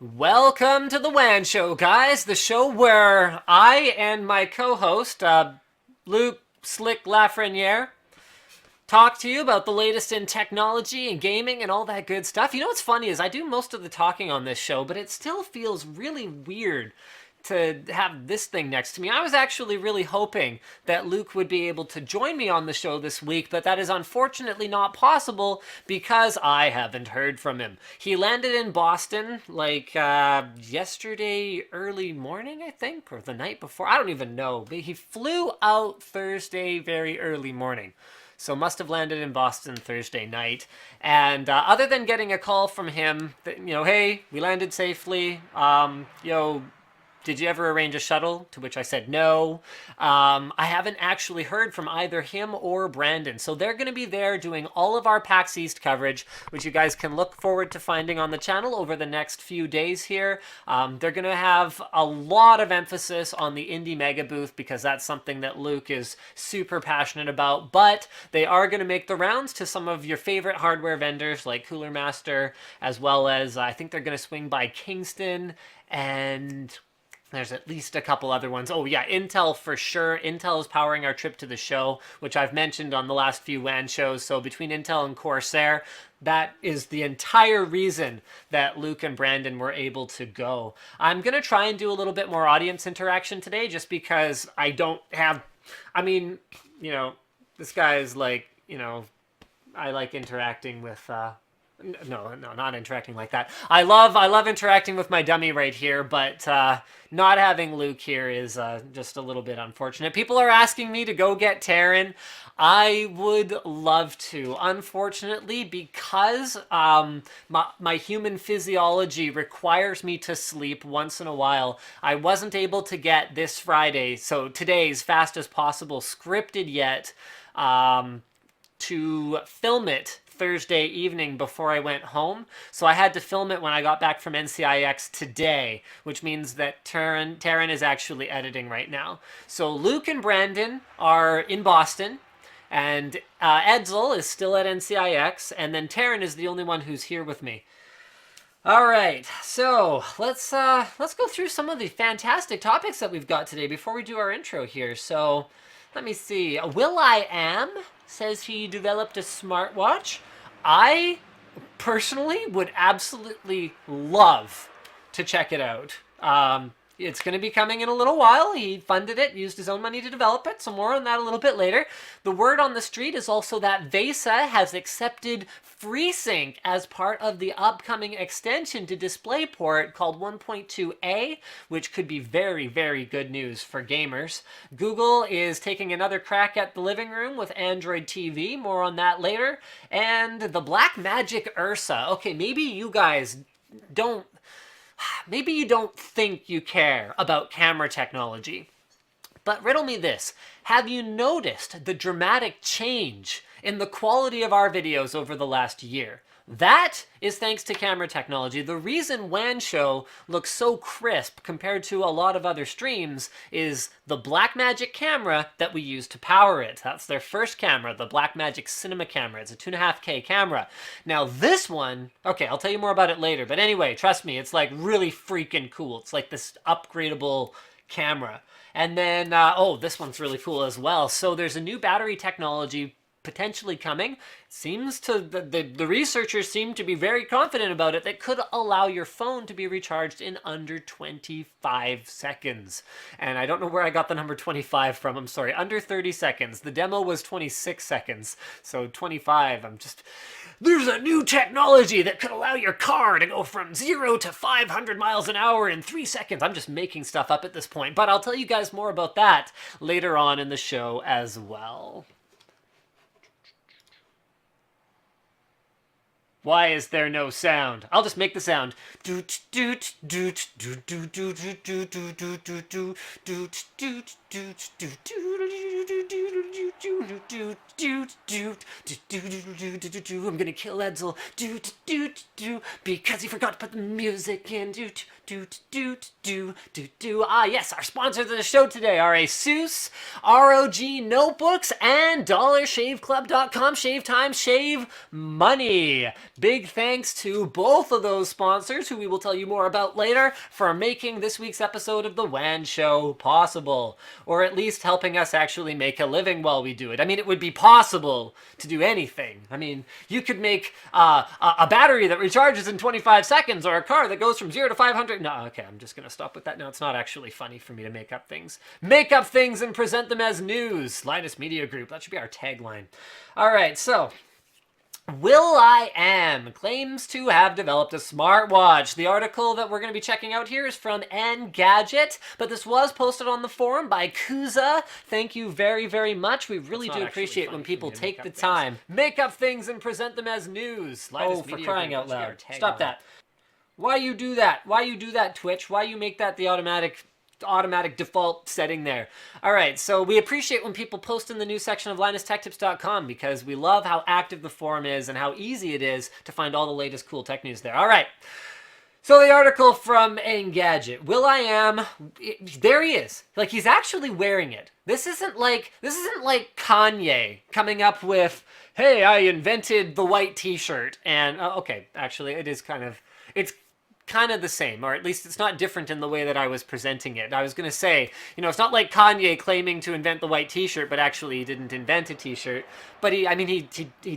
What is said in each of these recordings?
Welcome to the WAN show, guys. The show where I and my co-host, Luke Slick Lafreniere, talk to you about the latest in technology and gaming and all that good stuff. You know what's funny is I do most of the talking on this show, but it still feels really weird to have this thing next to me. I was actually really hoping that Luke would be able to join me on the show this week, but that is unfortunately not possible because I haven't heard from him. He landed in Boston like yesterday early morning, I think, or the night before. I don't even know. But he flew out Thursday very early morning. So must have landed in Boston Thursday night. And other than getting a call from him, that, hey, we landed safely. Did you ever arrange a shuttle? To which I said no. I haven't actually heard from either him or Brandon. So they're going to be there doing all of our PAX East coverage, which you guys can look forward to finding on the channel over the next few days here. They're going to have a lot of emphasis on the Indie Mega Booth because that's something that Luke is super passionate about. But they are going to make the rounds to some of your favorite hardware vendors like Cooler Master, as well as I think they're going to swing by Kingston and there's at least a couple other ones. Oh yeah, Intel for sure. Intel is powering our trip to the show, which I've mentioned on the last few WAN shows. So between Intel and Corsair, that is the entire reason that Luke and Brandon were able to go. I'm going to try and do a little bit more audience interaction today just because I don't have... I mean, this guy is like, I like interacting with... No, not interacting like that. I love interacting with my dummy right here, but not having Luke here is just a little bit unfortunate. People are asking me to go get Taryn. I would love to. Unfortunately, because my human physiology requires me to sleep once in a while, I wasn't able to get this Friday, so today's Fast as Possible scripted yet to film it Thursday evening before I went home. So I had to film it when I got back from NCIX today, which means that Taryn is actually editing right now. So Luke and Brandon are in Boston, and Edsel is still at NCIX, and then Taryn is the only one who's here with me. All right, so let's go through some of the fantastic topics that we've got today before we do our intro here. So let me see. Will.i.am says he developed a smartwatch. I personally would absolutely love to check it out. It's going to be coming in a little while. He funded it, used his own money to develop it, so more on that a little bit later. The word on the street is also that VESA has accepted FreeSync as part of the upcoming extension to DisplayPort called 1.2a, which could be very, very good news for gamers. Google is taking another crack at the living room with Android TV, more on that later. And the Blackmagic Ursa. Okay, maybe you guys don't... Maybe you don't think you care about camera technology, but riddle me this. Have you noticed the dramatic change in the quality of our videos over the last year? That is thanks to camera technology. The reason WAN Show looks so crisp compared to a lot of other streams is the Blackmagic camera that we use to power it. That's their first camera, the Blackmagic Cinema camera. It's a 2.5K camera. Now this one, okay, I'll tell you more about it later, but anyway, trust me, it's like really freaking cool. It's like this upgradable camera. And then, this one's really cool as well. So there's a new battery technology potentially coming. Seems to the researchers seem to be very confident about it, that could allow your phone to be recharged in under 25 seconds. And I don't know where I got the number 25 from. I'm sorry, under 30 seconds. The demo was 26 seconds, so 25. There's a new technology that could allow your car to go from 0 to 500 miles an hour in 3 seconds. I'm just making stuff up at this point, but I'll tell you guys more about that later on in the show as well. Why is there no sound? I'll just make the sound. I'm gonna kill Edsel because he forgot to put the music in. Ah, yes, our sponsors of the show today are ASUS, ROG Notebooks, and DollarShaveClub.com. Shave time, shave money. Big thanks to both of those sponsors, who we will tell you more about later, for making this week's episode of the WAN Show possible, or at least helping us actually make a living while we do it. I mean, it would be possible to do anything. I mean, you could make a battery that recharges in 25 seconds, or a car that goes from 0 to 500. No, okay, I'm just gonna stop with that now. It's not actually funny for me to make up things. Make up things and present them as news. Linus Media Group. That should be our tagline. All right, so will.i.am claims to have developed a smartwatch. The article that we're going to be checking out here is from Engadget, but this was posted on the forum by Kuza. Thank you very, very much. We really do appreciate when people take the time, make up things, and present them as news. Oh, for crying out loud. Stop that. Why you do that? Why you do that, Twitch? Why you make that the automatic default setting there? All right, so we appreciate when people post in the news section of LinusTechTips.com, because we love how active the forum is and how easy it is to find all the latest cool tech news there. All right, so the article from Engadget. will.i.am, there he is. Like, he's actually wearing it. This isn't like Kanye coming up with, hey, I invented the white t-shirt. And okay, actually it's kind of the same, or at least it's not different in the way that I was presenting it. I was going to say, it's not like Kanye claiming to invent the white t-shirt, but actually he didn't invent a t-shirt. But he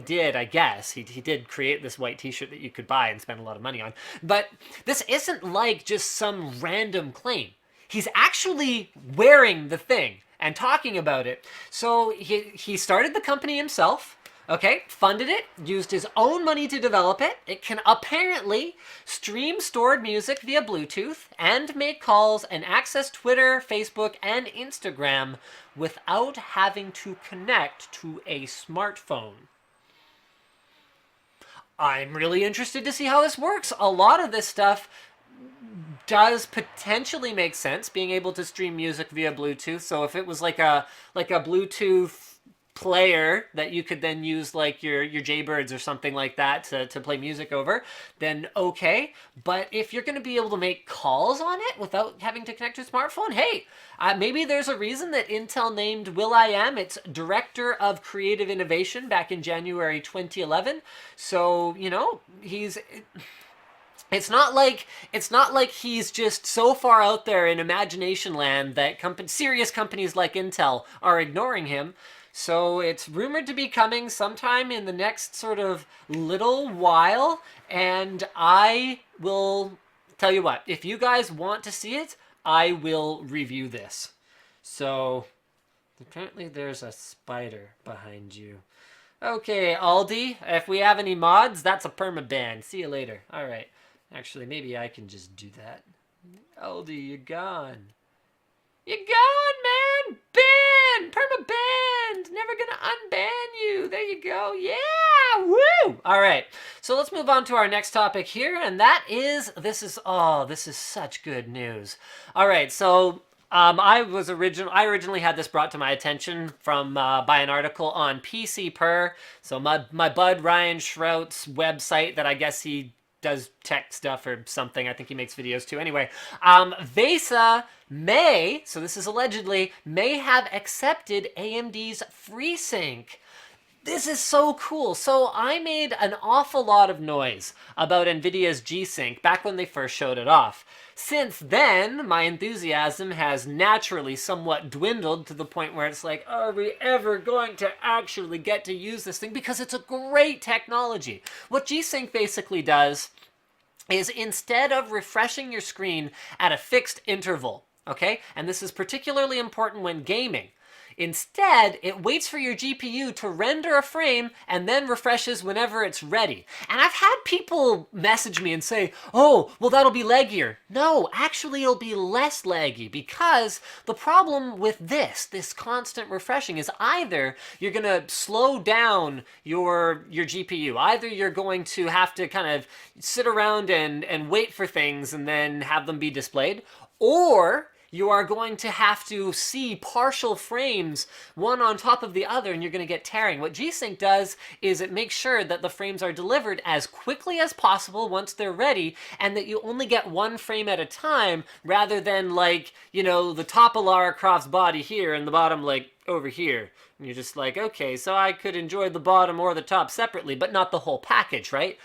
did, I guess. He did create this white t-shirt that you could buy and spend a lot of money on. But this isn't like just some random claim. He's actually wearing the thing and talking about it. So he started the company himself. Okay, funded it, used his own money to develop it. It can apparently stream stored music via Bluetooth and make calls and access Twitter, Facebook, and Instagram without having to connect to a smartphone. I'm really interested to see how this works. A lot of this stuff does potentially make sense, being able to stream music via Bluetooth. So if it was like a Bluetooth player that you could then use, like your Jaybirds or something like that, to play music over, then okay. But if you're going to be able to make calls on it without having to connect to a smartphone, hey, maybe there's a reason that Intel named will.i.am its Director of Creative Innovation back in January 2011. So, it's not like he's just so far out there in imagination land that serious companies like Intel are ignoring him. So it's rumored to be coming sometime in the next sort of little while, and I will tell you what, if you guys want to see it, I will review this. So apparently there's a spider behind you. Okay, Aldi, if we have any mods, that's a permaban. See you later. All right. Actually, maybe I can just do that. Aldi, you're gone. You're gone, man! Ban! Perma-banned! Never gonna unban you! There you go. Yeah! Woo! Alright, so let's move on to our next topic here, and that is, this is such good news. Alright, so I originally had this brought to my attention from by an article on PC Per. So my bud Ryan Schrout's website that I guess he does tech stuff or something. I think he makes videos too. Anyway, VESA may, so this is allegedly, may have accepted AMD's FreeSync. This is so cool. So I made an awful lot of noise about NVIDIA's G-Sync back when they first showed it off. Since then, my enthusiasm has naturally somewhat dwindled to the point where it's like, are we ever going to actually get to use this thing? Because it's a great technology. What G-Sync basically does is, instead of refreshing your screen at a fixed interval, okay, and this is particularly important when gaming, instead, it waits for your GPU to render a frame and then refreshes whenever it's ready. And I've had people message me and say, oh, well, that'll be laggier. No, actually, it'll be less laggy, because the problem with this constant refreshing is either you're going to slow down your GPU, either you're going to have to kind of sit around and wait for things and then have them be displayed, or you are going to have to see partial frames one on top of the other, and you're going to get tearing. What G-Sync does is it makes sure that the frames are delivered as quickly as possible once they're ready, and that you only get one frame at a time, rather than like, you know, the top of Lara Croft's body here and the bottom like over here. And you're just like, okay, so I could enjoy the bottom or the top separately, but not the whole package, right?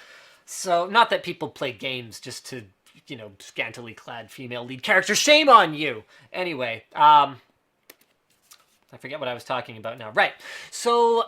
So, not that people play games just to, you know, scantily clad female lead characters. Shame on you! Anyway, I forget what I was talking about now. Right. So,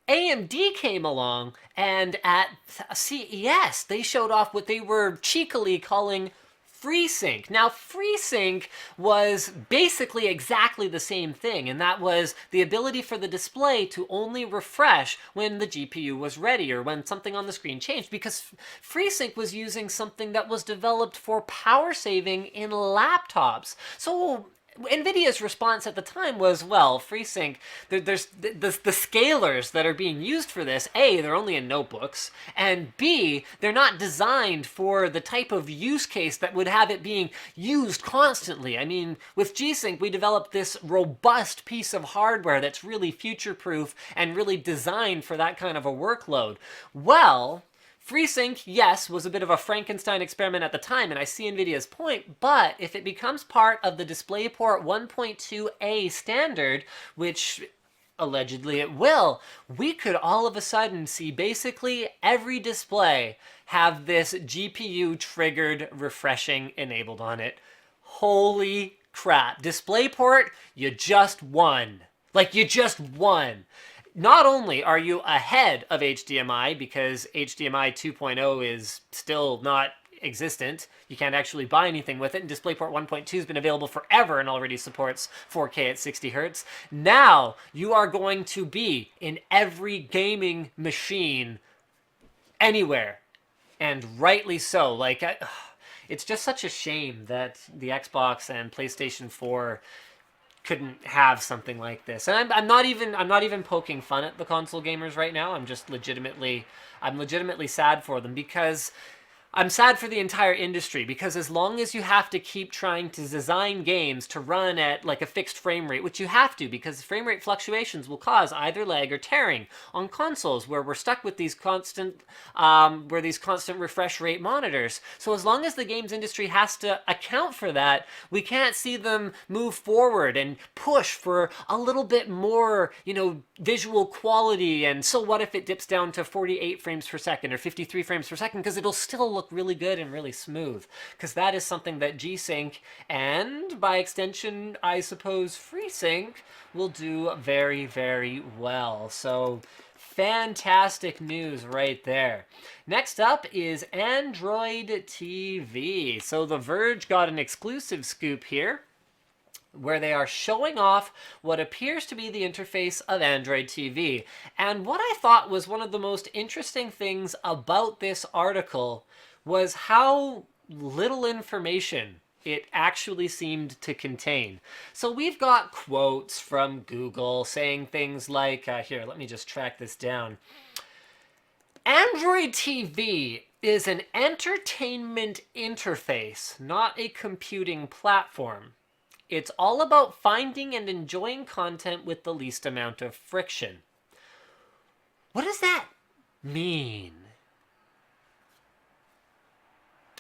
AMD came along, and at CES, they showed off what they were cheekily calling FreeSync. Now, FreeSync was basically exactly the same thing, and that was the ability for the display to only refresh when the GPU was ready or when something on the screen changed, because FreeSync was using something that was developed for power saving in laptops. So NVIDIA's response at the time was, well, FreeSync, there's the scalers that are being used for this, A, they're only in notebooks, and B, they're not designed for the type of use case that would have it being used constantly. I mean, with G-Sync, we developed this robust piece of hardware that's really future-proof and really designed for that kind of a workload. Well, FreeSync, yes, was a bit of a Frankenstein experiment at the time, and I see NVIDIA's point, but if it becomes part of the DisplayPort 1.2a standard, which allegedly it will, we could all of a sudden see basically every display have this GPU-triggered refreshing enabled on it. Holy crap. DisplayPort, you just won. Like, you just won. Not only are you ahead of HDMI, because HDMI 2.0 is still not existent, you can't actually buy anything with it, and DisplayPort 1.2 has been available forever and already supports 4K at 60 Hz. Now, you are going to be in every gaming machine anywhere, and rightly so. Like, it's just such a shame that the Xbox and PlayStation 4 couldn't have something like this. And I'm not even poking fun at the console gamers right now. I'm legitimately sad for them, because I'm sad for the entire industry, because as long as you have to keep trying to design games to run at like a fixed frame rate, which you have to, because frame rate fluctuations will cause either lag or tearing on consoles, where we're stuck with these constant refresh rate monitors. So as long as the games industry has to account for that, we can't see them move forward and push for a little bit more, you know, visual quality. And so what if it dips down to 48 frames per second or 53 frames per second, because it'll still look really good and really smooth, because that is something that G-Sync, and by extension, I suppose, FreeSync, will do very, very well. So, fantastic news right there. Next up is Android TV. So The Verge got an exclusive scoop here, where they are showing off what appears to be the interface of Android TV. And what I thought was one of the most interesting things about this article was how little information it actually seemed to contain. So we've got quotes from Google saying things like, here, let me just track this down. Android TV is an entertainment interface, not a computing platform. It's all about finding and enjoying content with the least amount of friction. What does that mean?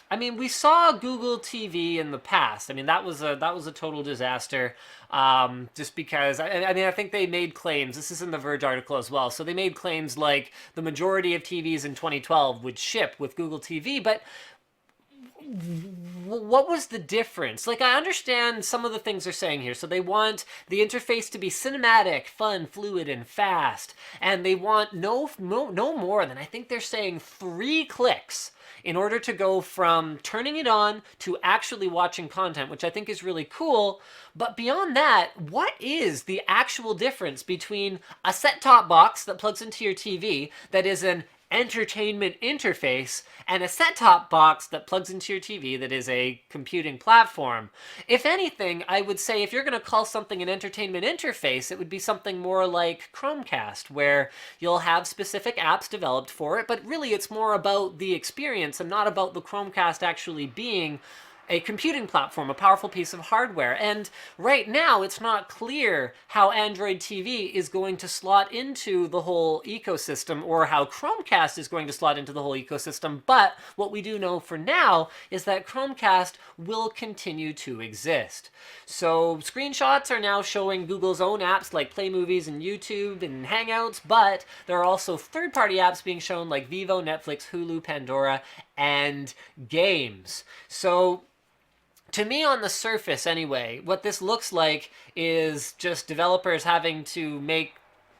I mean, we saw Google TV in the past. I mean, that was a total disaster. Just because, I think they made claims. This is in the Verge article as well. So they made claims like the majority of TVs in 2012 would ship with Google TV, but what was the difference? Like, I understand some of the things they're saying here. So they want the interface to be cinematic, fun, fluid, and fast. And they want no more than, I think they're saying, 3 clicks in order to go from turning it on to actually watching content, which I think is really cool. But beyond that, what is the actual difference between a set-top box that plugs into your TV that is an entertainment interface and a set-top box that plugs into your TV that is a computing platform? If anything, I would say if you're going to call something an entertainment interface, it would be something more like Chromecast, where you'll have specific apps developed for it, but really it's more about the experience and not about the Chromecast actually being a computing platform, a powerful piece of hardware. And right now, it's not clear how Android TV is going to slot into the whole ecosystem or how Chromecast is going to slot into the whole ecosystem. But what we do know for now is that Chromecast will continue to exist. So screenshots are now showing Google's own apps like Play Movies and YouTube and Hangouts, but there are also third-party apps being shown like Vivo, Netflix, Hulu, Pandora, and Games. So to me, on the surface anyway, what this looks like is just developers having to make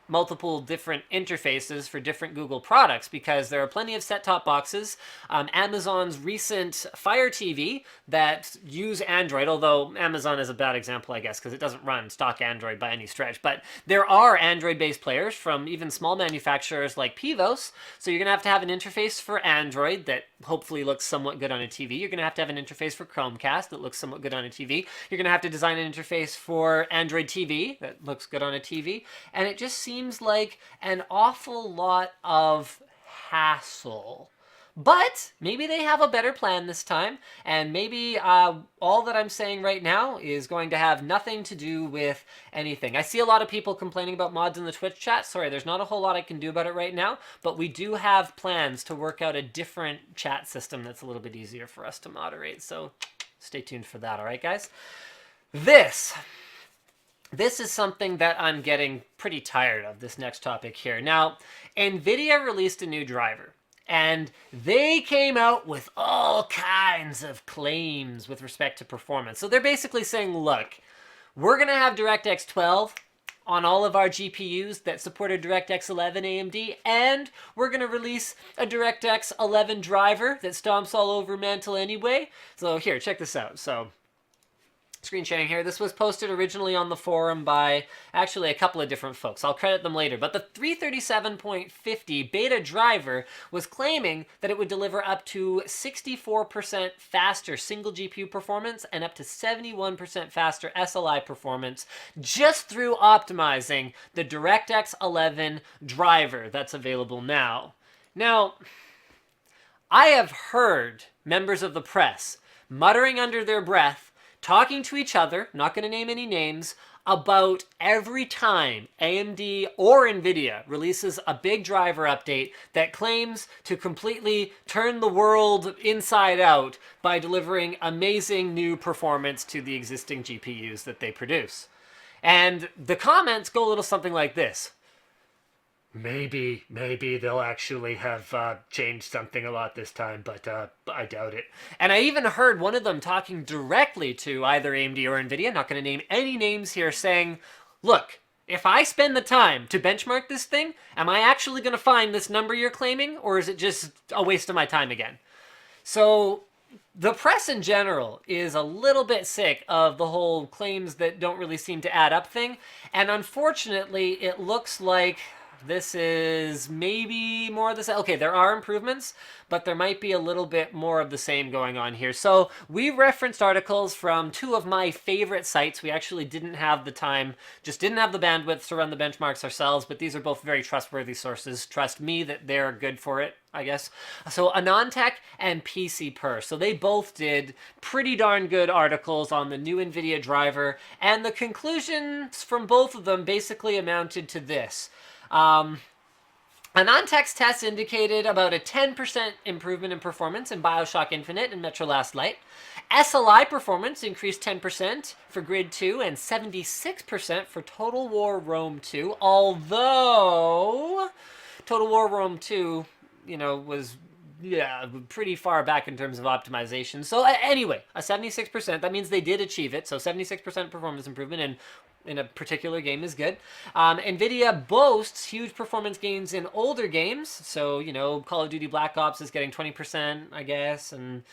multiple different interfaces for different Google products, because there are plenty of set-top boxes. Amazon's recent Fire TV that use Android, although Amazon is a bad example, I guess, because it doesn't run stock Android by any stretch. But there are Android-based players from even small manufacturers like Pivos, so you're going to have an interface for Android that hopefully looks somewhat good on a TV. You're going to have an interface for Chromecast that looks somewhat good on a TV. You're going to have to design an interface for Android TV that looks good on a TV. And it just seems like an awful lot of hassle. But maybe they have a better plan this time, and maybe all that I'm saying right now is going to have nothing to do with anything. I see a lot of people complaining about mods in the Twitch chat. Sorry, there's not a whole lot I can do about it right now, but we do have plans to work out a different chat system that's a little bit easier for us to moderate, so stay tuned for that, all right, guys? This is something that I'm getting pretty tired of, this next topic here. Now, NVIDIA released a new driver, and they came out with all kinds of claims with respect to performance. So they're basically saying, look, we're going to have DirectX 12 on all of our GPUs that support a DirectX 11 AMD, and we're going to release a DirectX 11 driver that stomps all over Mantle anyway. So here, check this out. So screen sharing here. This was posted originally on the forum by actually a couple of different folks. I'll credit them later. But the 337.50 beta driver was claiming that it would deliver up to 64% faster single GPU performance and up to 71% faster SLI performance just through optimizing the DirectX 11 driver that's available now. Now, I have heard members of the press muttering under their breath, talking to each other, not going to name any names, about every time AMD or NVIDIA releases a big driver update that claims to completely turn the world inside out by delivering amazing new performance to the existing GPUs that they produce. And the comments go a little something like this. Maybe they'll actually have changed something a lot this time, but I doubt it. And I even heard one of them talking directly to either AMD or NVIDIA, not going to name any names here, saying, look, if I spend the time to benchmark this thing, am I actually going to find this number you're claiming, or is it just a waste of my time again? So the press in general is a little bit sick of the whole claims that don't really seem to add up thing, and unfortunately, it looks like this is maybe more of the same. Okay, there are improvements, but there might be a little bit more of the same going on here. So we referenced articles from two of my favorite sites. We actually didn't have the time, just didn't have the bandwidth to run the benchmarks ourselves, but these are both very trustworthy sources. Trust me that they're good for it, I guess. So AnandTech and PCPer. So they both did pretty darn good articles on the new NVIDIA driver, and the conclusions from both of them basically amounted to this. AnandTech's tests indicated about a 10% improvement in performance in BioShock Infinite and Metro Last Light. SLI performance increased 10% for Grid 2 and 76% for Total War Rome 2, although Total War Rome 2, was pretty far back in terms of optimization. So anyway, a 76%, that means they did achieve it. So 76% performance improvement in a particular game is good. NVIDIA boasts huge performance gains in older games. So, Call of Duty Black Ops is getting 20%, I guess. And,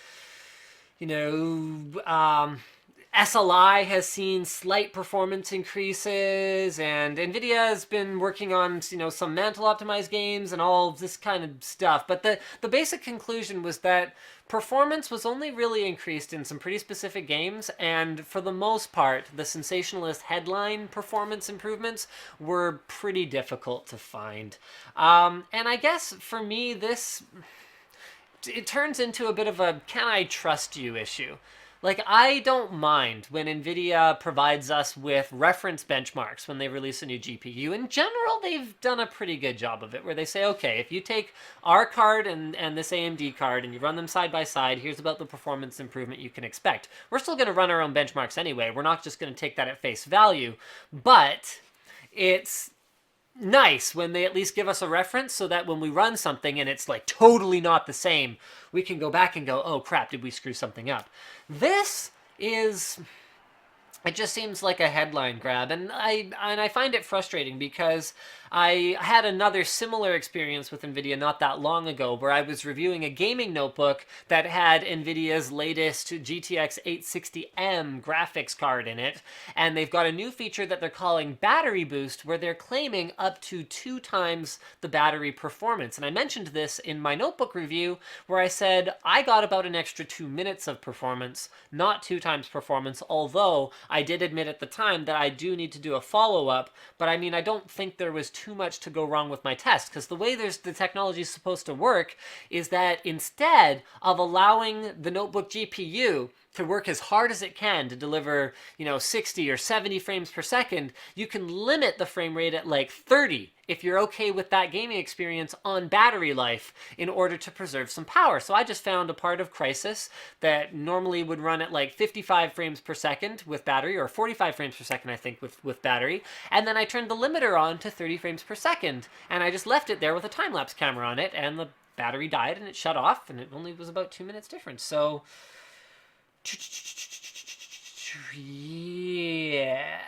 SLI has seen slight performance increases, and NVIDIA has been working on, some Mantle optimized games and all of this kind of stuff. But the basic conclusion was that performance was only really increased in some pretty specific games, and for the most part, the sensationalist headline performance improvements were pretty difficult to find. And I guess for me, it turns into a bit of a can I trust you issue. Like, I don't mind when NVIDIA provides us with reference benchmarks when they release a new GPU. In general, they've done a pretty good job of it, where they say, okay, if you take our card and this AMD card and you run them side by side, here's about the performance improvement you can expect. We're still going to run our own benchmarks anyway. We're not just going to take that at face value, but it's nice when they at least give us a reference so that when we run something and it's like totally not the same, we can go back and go, oh crap, did we screw something up? This is... It just seems like a headline grab, and I find it frustrating because I had another similar experience with NVIDIA not that long ago where I was reviewing a gaming notebook that had NVIDIA's latest GTX 860M graphics card in it, and they've got a new feature that they're calling battery boost where they're claiming up to 2 times the battery performance. And I mentioned this in my notebook review where I said I got about an extra 2 minutes of performance, not 2 times performance, although I did admit at the time that I do need to do a follow-up, but I mean, I don't think there was too much to go wrong with my test, because the way the technology is supposed to work is that instead of allowing the notebook GPU to work as hard as it can to deliver, 60 or 70 frames per second, you can limit the frame rate at like 30 if you're okay with that gaming experience on battery life in order to preserve some power. So I just found a part of Crysis that normally would run at like 55 frames per second with battery, or 45 frames per second, I think, with battery. And then I turned the limiter on to 30 frames per second. And I just left it there with a time-lapse camera on it, and the battery died and it shut off, and it only was about 2 minutes difference. So... yeah,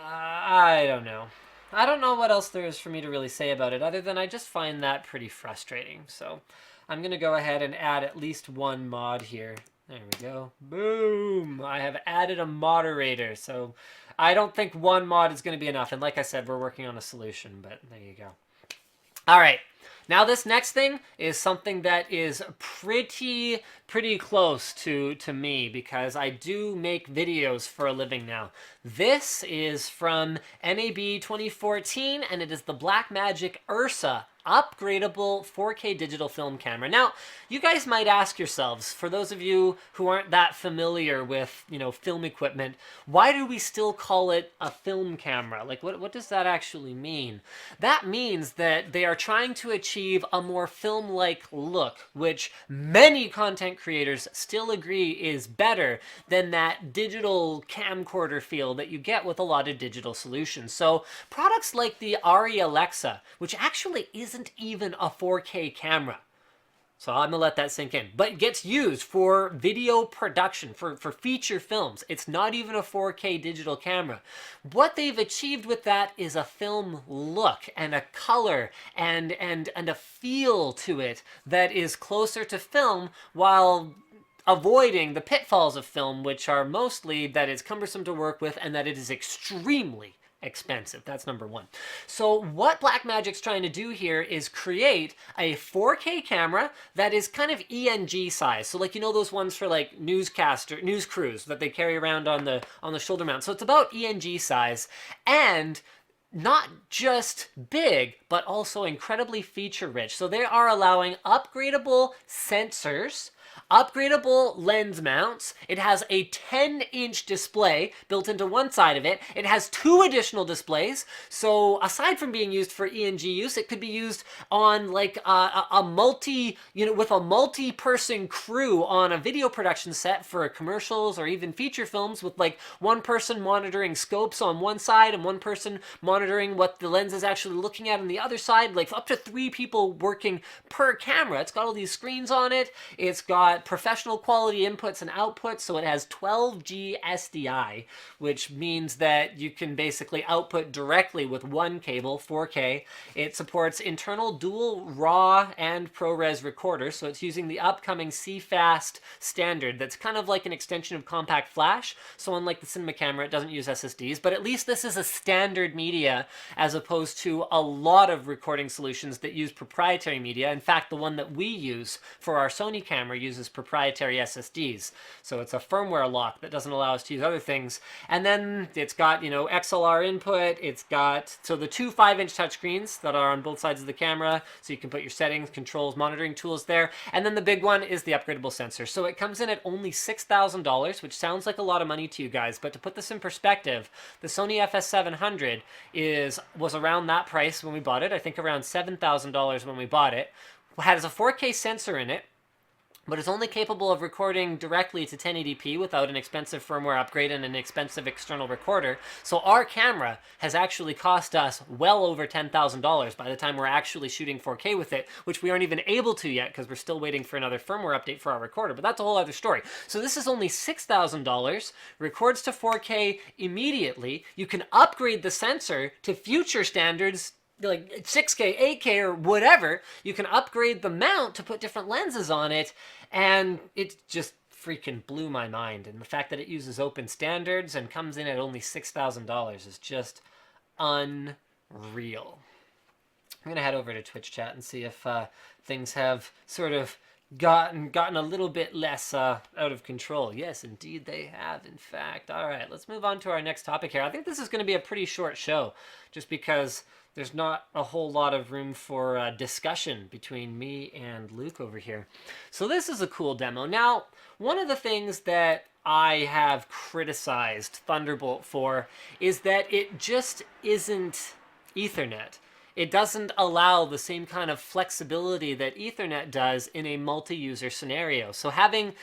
I don't know. I don't know what else there is for me to really say about it other than I just find that pretty frustrating. So I'm going to go ahead and add at least one mod here. There we go. Boom! I have added a moderator. So I don't think one mod is going to be enough. And like I said, we're working on a solution, but there you go. All right. Now this next thing is something that is pretty close to me because I do make videos for a living now. This is from NAB 2014 and it is the Blackmagic Ursa upgradable 4K digital film camera. Now, you guys might ask yourselves, for those of you who aren't that familiar with, film equipment, why do we still call it a film camera? Like, what does that actually mean? That means that they are trying to achieve a more film-like look, which many content creators still agree is better than that digital camcorder feel that you get with a lot of digital solutions. So, products like the Arri Alexa, which actually isn't even a 4K camera. So I'm gonna let that sink in. But gets used for video production, for feature films. It's not even a 4K digital camera. What they've achieved with that is a film look and a color and a feel to it that is closer to film while avoiding the pitfalls of film, which are mostly that it's cumbersome to work with and that it is extremely expensive. That's number one. So what Blackmagic's trying to do here is create a 4K camera that is kind of ENG size. So like, those ones for like news crews that they carry around on the shoulder mount. So it's about ENG size and not just big, but also incredibly feature rich. So they are allowing upgradable sensors, upgradable lens mounts. It has a 10-inch display built into one side of it. It has 2 additional displays. So aside from being used for ENG use, it could be used on like a with a multi-person crew on a video production set for commercials or even feature films with like one person monitoring scopes on one side and one person monitoring what the lens is actually looking at on the other side, like up to 3 people working per camera. It's got all these screens on it. It's got professional quality inputs and outputs, so it has 12G SDI, which means that you can basically output directly with one cable, 4K. It supports internal dual RAW and ProRes recorders, so it's using the upcoming CFast standard that's kind of like an extension of compact flash. So unlike the cinema camera, it doesn't use SSDs, but at least this is a standard media as opposed to a lot of recording solutions that use proprietary media. In fact, the one that we use for our Sony camera uses uses proprietary SSDs. So it's a firmware lock that doesn't allow us to use other things. And then it's got, you know, XLR input. It's got, so the two 5-inch touchscreens that are on both sides of the camera. So you can put your settings, controls, monitoring tools there. And then the big one is the upgradable sensor. So it comes in at only $6,000, which sounds like a lot of money to you guys. But to put this in perspective, the Sony FS700 was around that price when we bought it. I think around $7,000 when we bought it. It has a 4K sensor in it, but it's only capable of recording directly to 1080p without an expensive firmware upgrade and an expensive external recorder. So our camera has actually cost us well over $10,000 by the time we're actually shooting 4K with it, which we aren't even able to yet because we're still waiting for another firmware update for our recorder, but that's a whole other story. So this is only $6,000, records to 4K immediately. You can upgrade the sensor to future standards, like 6K, 8K, or whatever. You can upgrade the mount to put different lenses on it, and it just freaking blew my mind. And the fact that it uses open standards and comes in at only $6,000 is just unreal. I'm gonna head over to Twitch chat and see if things have sort of gotten a little bit less out of control. Yes, indeed they have, in fact. All right, let's move on to our next topic here. I think this is going to be a pretty short show, just because there's not a whole lot of room for discussion between me and Luke over here. So this is a cool demo. Now, one of the things that I have criticized Thunderbolt for is that it just isn't Ethernet. It doesn't allow the same kind of flexibility that Ethernet does in a multi-user scenario. So having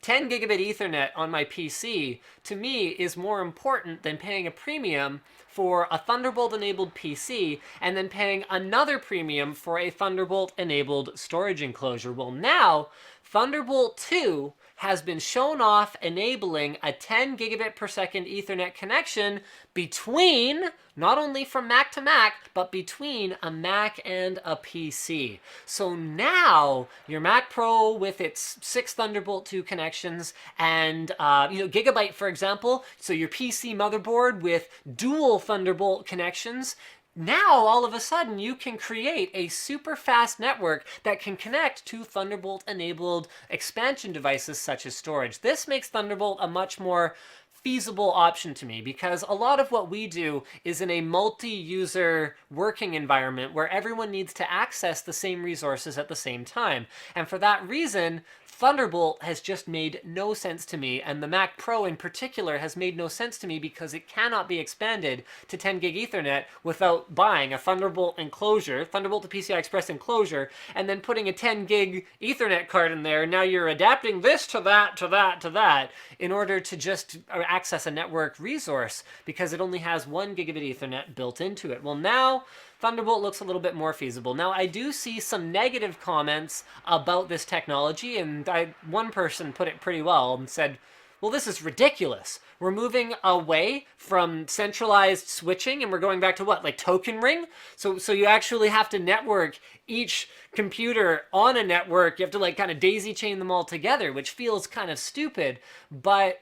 10 gigabit Ethernet on my PC, to me, is more important than paying a premium for a Thunderbolt-enabled PC and then paying another premium for a Thunderbolt-enabled storage enclosure. Well, now, Thunderbolt 2 has been shown off enabling a 10 gigabit per second Ethernet connection between, not only from Mac to Mac, but between a Mac and a PC. So now your Mac Pro with its 6 Thunderbolt 2 connections and Gigabyte, for example, so your PC motherboard with dual Thunderbolt connections, now, all of a sudden, you can create a super fast network that can connect to Thunderbolt-enabled expansion devices such as storage. This makes Thunderbolt a much more feasible option to me, because a lot of what we do is in a multi-user working environment where everyone needs to access the same resources at the same time. And for that reason, Thunderbolt has just made no sense to me, and the Mac Pro in particular has made no sense to me because it cannot be expanded to 10 gig Ethernet without buying a Thunderbolt enclosure, Thunderbolt to PCI Express enclosure, and then putting a 10 gig Ethernet card in there. Now you're adapting this to that, to that, to that, in order to just access a network resource, because it only has 1 gigabit Ethernet built into it. Well, now Thunderbolt looks a little bit more feasible. Now, I do see some negative comments about this technology, and one person put it pretty well and said, well, this is ridiculous. We're moving away from centralized switching, and we're going back to what, like token ring? So you actually have to network each computer on a network. You have to like kind of daisy chain them all together, which feels kind of stupid, but...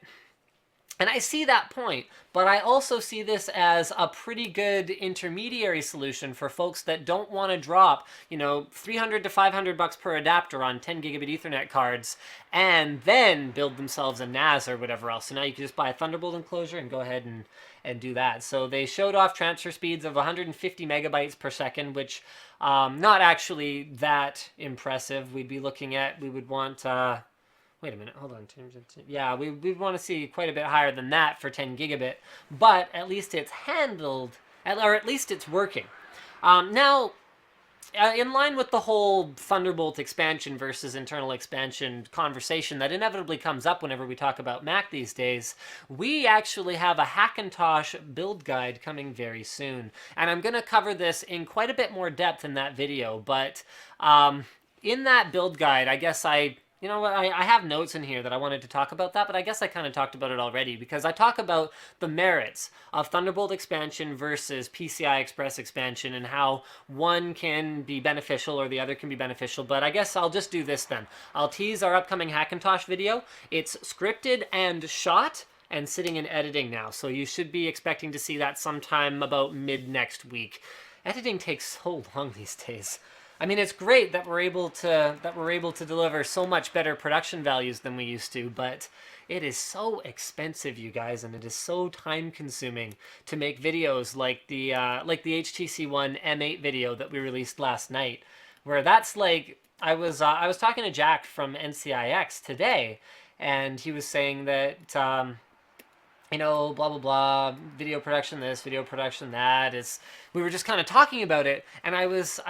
And I see that point, but I also see this as a pretty good intermediary solution for folks that don't want to drop, $300 to $500 per adapter on 10 gigabit Ethernet cards and then build themselves a NAS or whatever else. So now you can just buy a Thunderbolt enclosure and go ahead and do that. So they showed off transfer speeds of 150 megabytes per second, which not actually that impressive. We would want... Wait a minute, hold on. Yeah, we want to see quite a bit higher than that for 10 gigabit, but at least it's handled, or at least it's working. Now, in line with the whole Thunderbolt expansion versus internal expansion conversation that inevitably comes up whenever we talk about Mac these days, we actually have a Hackintosh build guide coming very soon. And I'm going to cover this in quite a bit more depth in that video, but in that build guide, I guess you know what, I have notes in here that I wanted to talk about that, but I guess I kind of talked about it already, because I talk about the merits of Thunderbolt expansion versus PCI Express expansion and how one can be beneficial or the other can be beneficial, but I guess I'll just do this then. I'll tease our upcoming Hackintosh video. It's scripted and shot and sitting in editing now, so you should be expecting to see that sometime about mid next week. Editing takes so long these days. I mean, it's great that we're able to deliver so much better production values than we used to, but it is so expensive, you guys, and it is so time consuming to make videos like the HTC One M8 video that we released last night, where that's like I was talking to Jack from NCIX today, and he was saying that blah blah blah, video production this, video production that. Is We were just kind of talking about it, and I was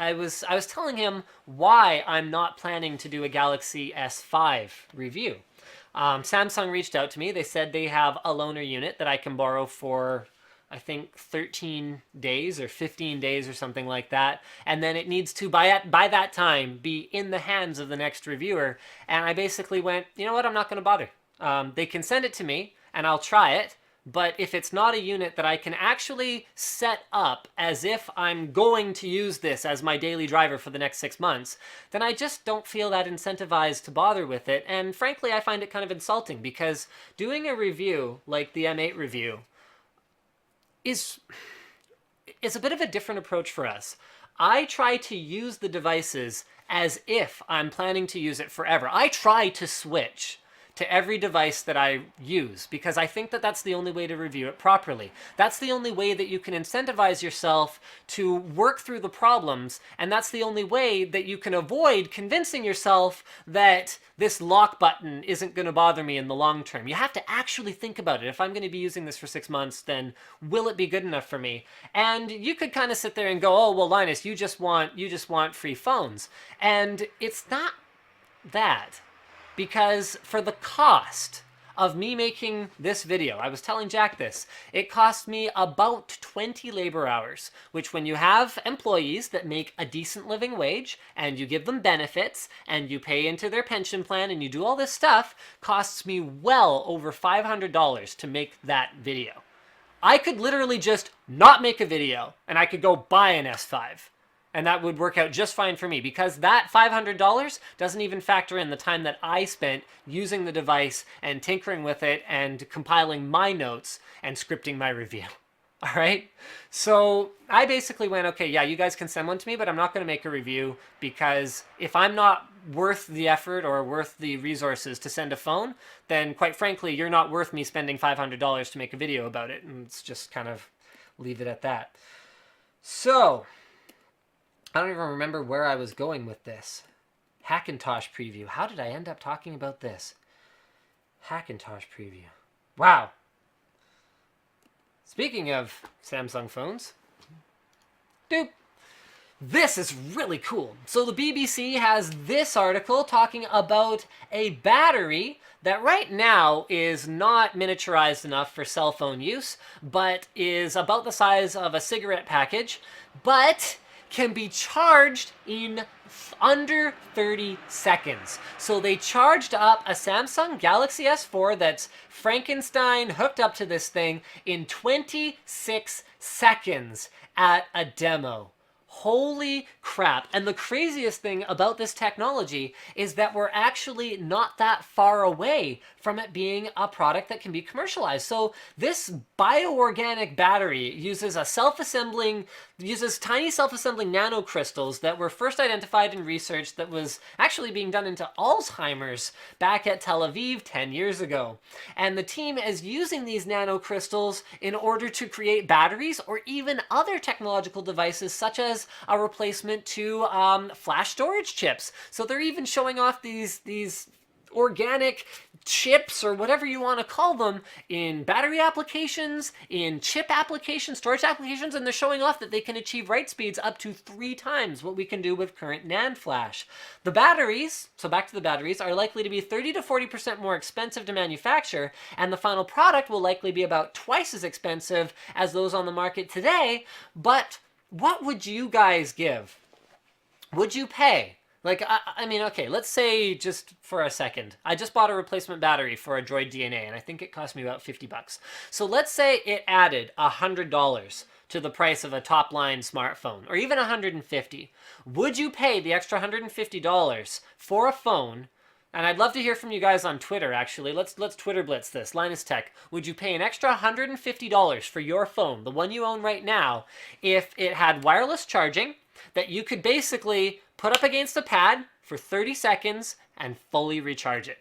telling him why I'm not planning to do a Galaxy S5 review. Samsung reached out to me. They said they have a loaner unit that I can borrow for, I think, 13 days or 15 days or something like that. And then it needs to, by that time, be in the hands of the next reviewer. And I basically went, you know what, I'm not going to bother. They can send it to me, and I'll try it. But if it's not a unit that I can actually set up as if I'm going to use this as my daily driver for the next 6 months, then I just don't feel that incentivized to bother with it. And frankly, I find it kind of insulting, because doing a review like the M8 review is a bit of a different approach for us. I try to use the devices as if I'm planning to use it forever. I try to switch to every device that I use, because I think that that's the only way to review it properly. That's the only way that you can incentivize yourself to work through the problems, and that's the only way that you can avoid convincing yourself that this lock button isn't going to bother me in the long term. You have to actually think about it. If I'm going to be using this for 6 months, then will it be good enough for me? And you could kind of sit there and go, oh, well, Linus, you just want free phones. And it's not that. Because for the cost of me making this video, I was telling Jack this, it cost me about 20 labor hours, which when you have employees that make a decent living wage and you give them benefits and you pay into their pension plan and you do all this stuff, costs me well over $500 to make that video. I could literally just not make a video and I could go buy an S5. And that would work out just fine for me, because that $500 doesn't even factor in the time that I spent using the device and tinkering with it and compiling my notes and scripting my review. All right? So I basically went, okay, yeah, you guys can send one to me, but I'm not going to make a review, because if I'm not worth the effort or worth the resources to send a phone, then quite frankly, you're not worth me spending $500 to make a video about it. And it's just kind of leave it at that. So I don't even remember where I was going with this. Hackintosh preview. How did I end up talking about this? Hackintosh preview. Wow. Speaking of Samsung phones, doop. This is really cool. So the BBC has this article talking about a battery that right now is not miniaturized enough for cell phone use, but is about the size of a cigarette package, but can be charged in under 30 seconds. So they charged up a Samsung Galaxy S4 that's Frankenstein hooked up to this thing in 26 seconds at a demo. Holy crap. And the craziest thing about this technology is that we're actually not that far away from it being a product that can be commercialized. So this bioorganic battery uses tiny self-assembling nanocrystals that were first identified in research that was actually being done into Alzheimer's back at Tel Aviv 10 years ago. And the team is using these nanocrystals in order to create batteries or even other technological devices, such as a replacement to flash storage chips. So they're even showing off these organic chips, or whatever you want to call them, in battery applications, in chip applications, storage applications, and they're showing off that they can achieve write speeds up to 3 times what we can do with current NAND flash. The batteries, so back to the batteries, are likely to be 30 to 40% more expensive to manufacture, and the final product will likely be about twice as expensive as those on the market today. But what would you guys give? Would you pay? Like, I mean, okay, let's say just for a second, I just bought a replacement battery for a Droid DNA, and I think it cost me about 50 bucks. So let's say it added $100 to the price of a top-line smartphone, or even $150. Would you pay the extra $150 for a phone? And I'd love to hear from you guys on Twitter, actually. Let's Twitter blitz this. Linus Tech, would you pay an extra $150 for your phone, the one you own right now, if it had wireless charging, that you could basically put up against a pad for 30 seconds, and fully recharge it.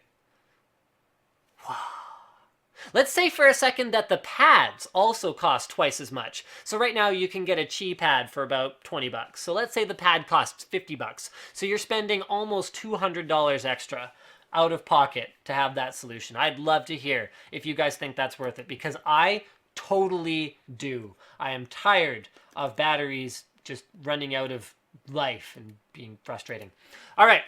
Let's say for a second that the pads also cost twice as much. So right now you can get a Qi pad for about 20 bucks. So let's say the pad costs 50 bucks. So you're spending almost $200 extra out of pocket to have that solution. I'd love to hear if you guys think that's worth it, because I totally do. I am tired of batteries just running out of life and being frustrating. All right.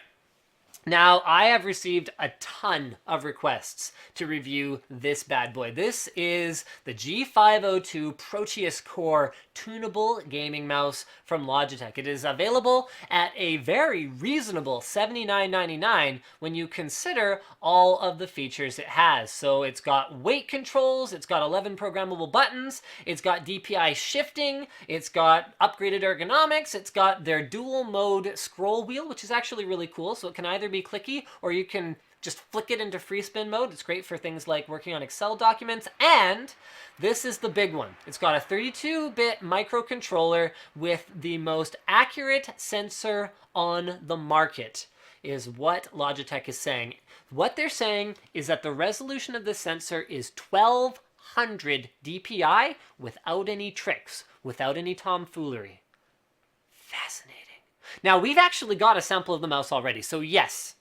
Now, I have received a ton of requests to review this bad boy. This is the G502 Proteus Core tunable gaming mouse from Logitech. It is available at a very reasonable $79.99 when you consider all of the features it has. So it's got weight controls, it's got 11 programmable buttons, it's got DPI shifting, it's got upgraded ergonomics, it's got their dual mode scroll wheel, which is actually really cool. So it can either be clicky or you can just flick it into free spin mode. It's great for things like working on Excel documents. And this is the big one. It's got a 32-bit microcontroller with the most accurate sensor on the market, is what Logitech is saying. What they're saying is that the resolution of the sensor is 1200 DPI without any tricks, without any tomfoolery. Fascinating. Now, we've actually got a sample of the mouse already, so yes,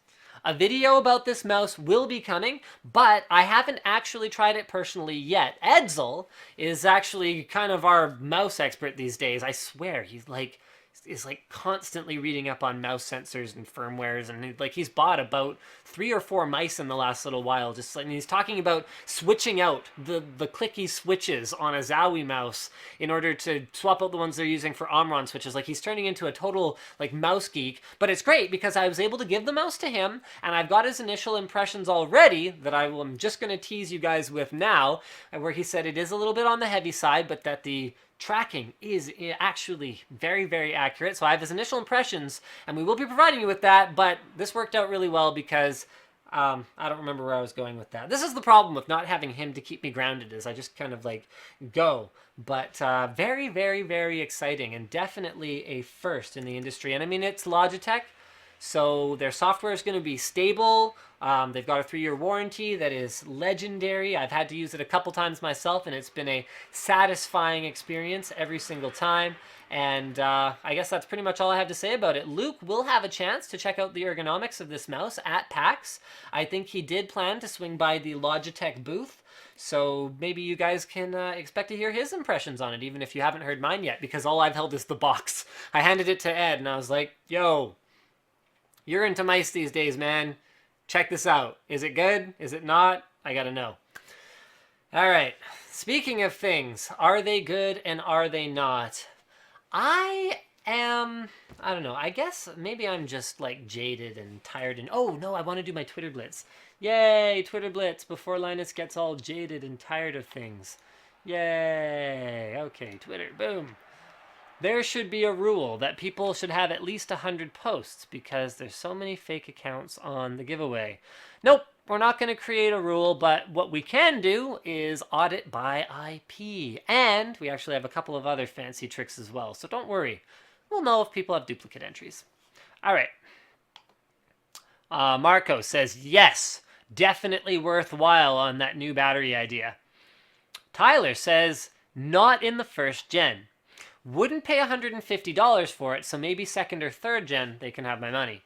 a video about this mouse will be coming, but I haven't actually tried it personally yet. Edsel is actually kind of our mouse expert these days. I swear, he's like constantly reading up on mouse sensors and firmwares, and he's bought about 3 or 4 mice in the last little while. And he's talking about switching out the clicky switches on a Zowie mouse in order to swap out the ones they're using for Omron switches. Like, he's turning into a total mouse geek. But it's great because I was able to give the mouse to him, and I've got his initial impressions already that I'm just going to tease you guys with now, where he said it is a little bit on the heavy side, but that the tracking is actually very, very accurate. So I have his initial impressions, and we will be providing you with that, but this worked out really well because I don't remember where I was going with that. This is the problem with not having him to keep me grounded, is I just kind of go. But very, very, very exciting, and definitely a first in the industry. And I mean, it's Logitech, so their software is going to be stable. They've got a 3-year warranty that is legendary. I've had to use it a couple times myself, and it's been a satisfying experience every single time. And I guess that's pretty much all I have to say about it. Luke will have a chance to check out the ergonomics of this mouse at PAX. I think he did plan to swing by the Logitech booth, so maybe you guys can expect to hear his impressions on it, even if you haven't heard mine yet, because all I've held is the box. I handed it to Ed, and I was like, yo, you're into mice these days, man. Check this out. Is it good? Is it not? I gotta know. All right. Speaking of things, are they good and are they not? I don't know. I guess maybe I'm just jaded and tired and, oh no, I want to do my Twitter Blitz. Yay, Twitter Blitz before Linus gets all jaded and tired of things. Yay. Okay, Twitter, boom. There should be a rule that people should have at least 100 posts because there's so many fake accounts on the giveaway. Nope, we're not going to create a rule, but what we can do is audit by IP. And we actually have a couple of other fancy tricks as well, so don't worry. We'll know if people have duplicate entries. All right. Marco says, yes, definitely worthwhile on that new battery idea. Tyler says, not in the first gen. Wouldn't pay $150 for it, so maybe second or third gen, they can have my money.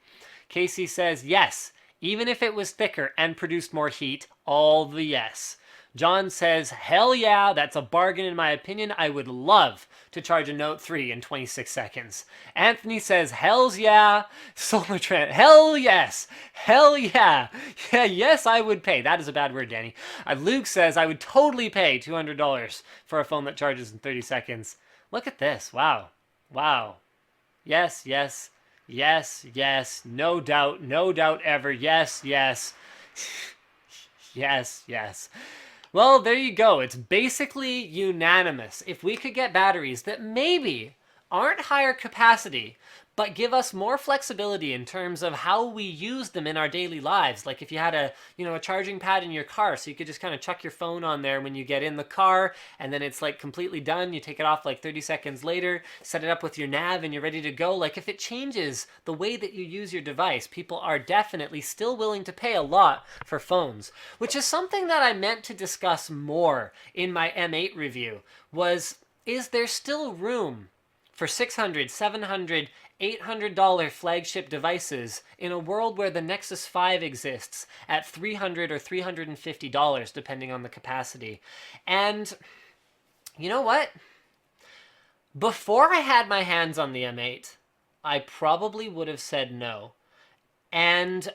Casey says, yes, even if it was thicker and produced more heat, all the yes. John says, hell yeah, that's a bargain in my opinion. I would love to charge a Note 3 in 26 seconds. Anthony says, hells yeah. Solar Trend, hell yes. Hell yeah. Yeah, yes, I would pay. That is a bad word, Danny. Luke says, I would totally pay $200 for a phone that charges in 30 seconds. Look at this. Wow. Wow. Yes, yes, yes, yes. No doubt ever. Yes, yes. Yes, yes. Well, there you go. It's basically unanimous. If we could get batteries that maybe aren't higher capacity, but give us more flexibility in terms of how we use them in our daily lives. Like if you had a charging pad in your car, so you could just kind of chuck your phone on there when you get in the car, and then it's like completely done. You take it off like 30 seconds later, set it up with your nav, and you're ready to go. Like if it changes the way that you use your device, people are definitely still willing to pay a lot for phones, which is something that I meant to discuss more in my M8 review. Is there still room for $600, $700, $800 flagship devices in a world where the Nexus 5 exists at $300 or $350, depending on the capacity? And you know what? Before I had my hands on the M8, I probably would have said no. And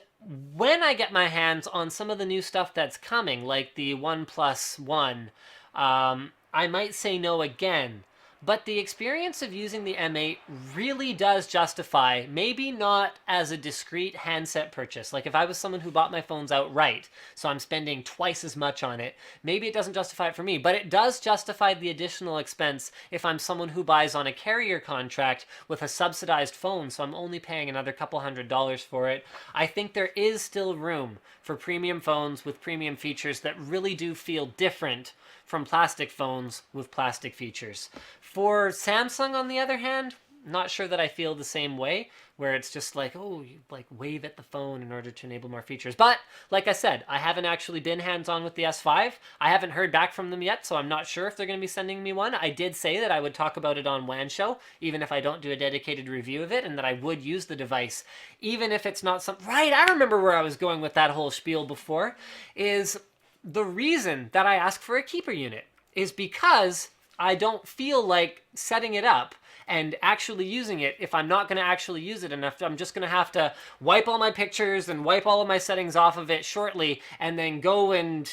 when I get my hands on some of the new stuff that's coming, like the OnePlus One, I might say no again. But the experience of using the M8 really does justify, maybe not as a discrete handset purchase. Like if I was someone who bought my phones outright, so I'm spending twice as much on it, maybe it doesn't justify it for me, but it does justify the additional expense if I'm someone who buys on a carrier contract with a subsidized phone, so I'm only paying another couple $100 for it. I think there is still room for premium phones with premium features that really do feel different from plastic phones with plastic features. For Samsung, on the other hand, not sure that I feel the same way, where it's just like, oh, you like wave at the phone in order to enable more features. But like I said, I haven't actually been hands-on with the S5. I haven't heard back from them yet, so I'm not sure if they're going to be sending me one. I did say that I would talk about it on WAN Show, even if I don't do a dedicated review of it, and that I would use the device, even if it's not some... Right, I remember where I was going with that whole spiel before, is the reason that I ask for a keeper unit is because I don't feel like setting it up and actually using it if I'm not going to actually use it enough. I'm just going to have to wipe all my pictures and wipe all of my settings off of it shortly and then go and,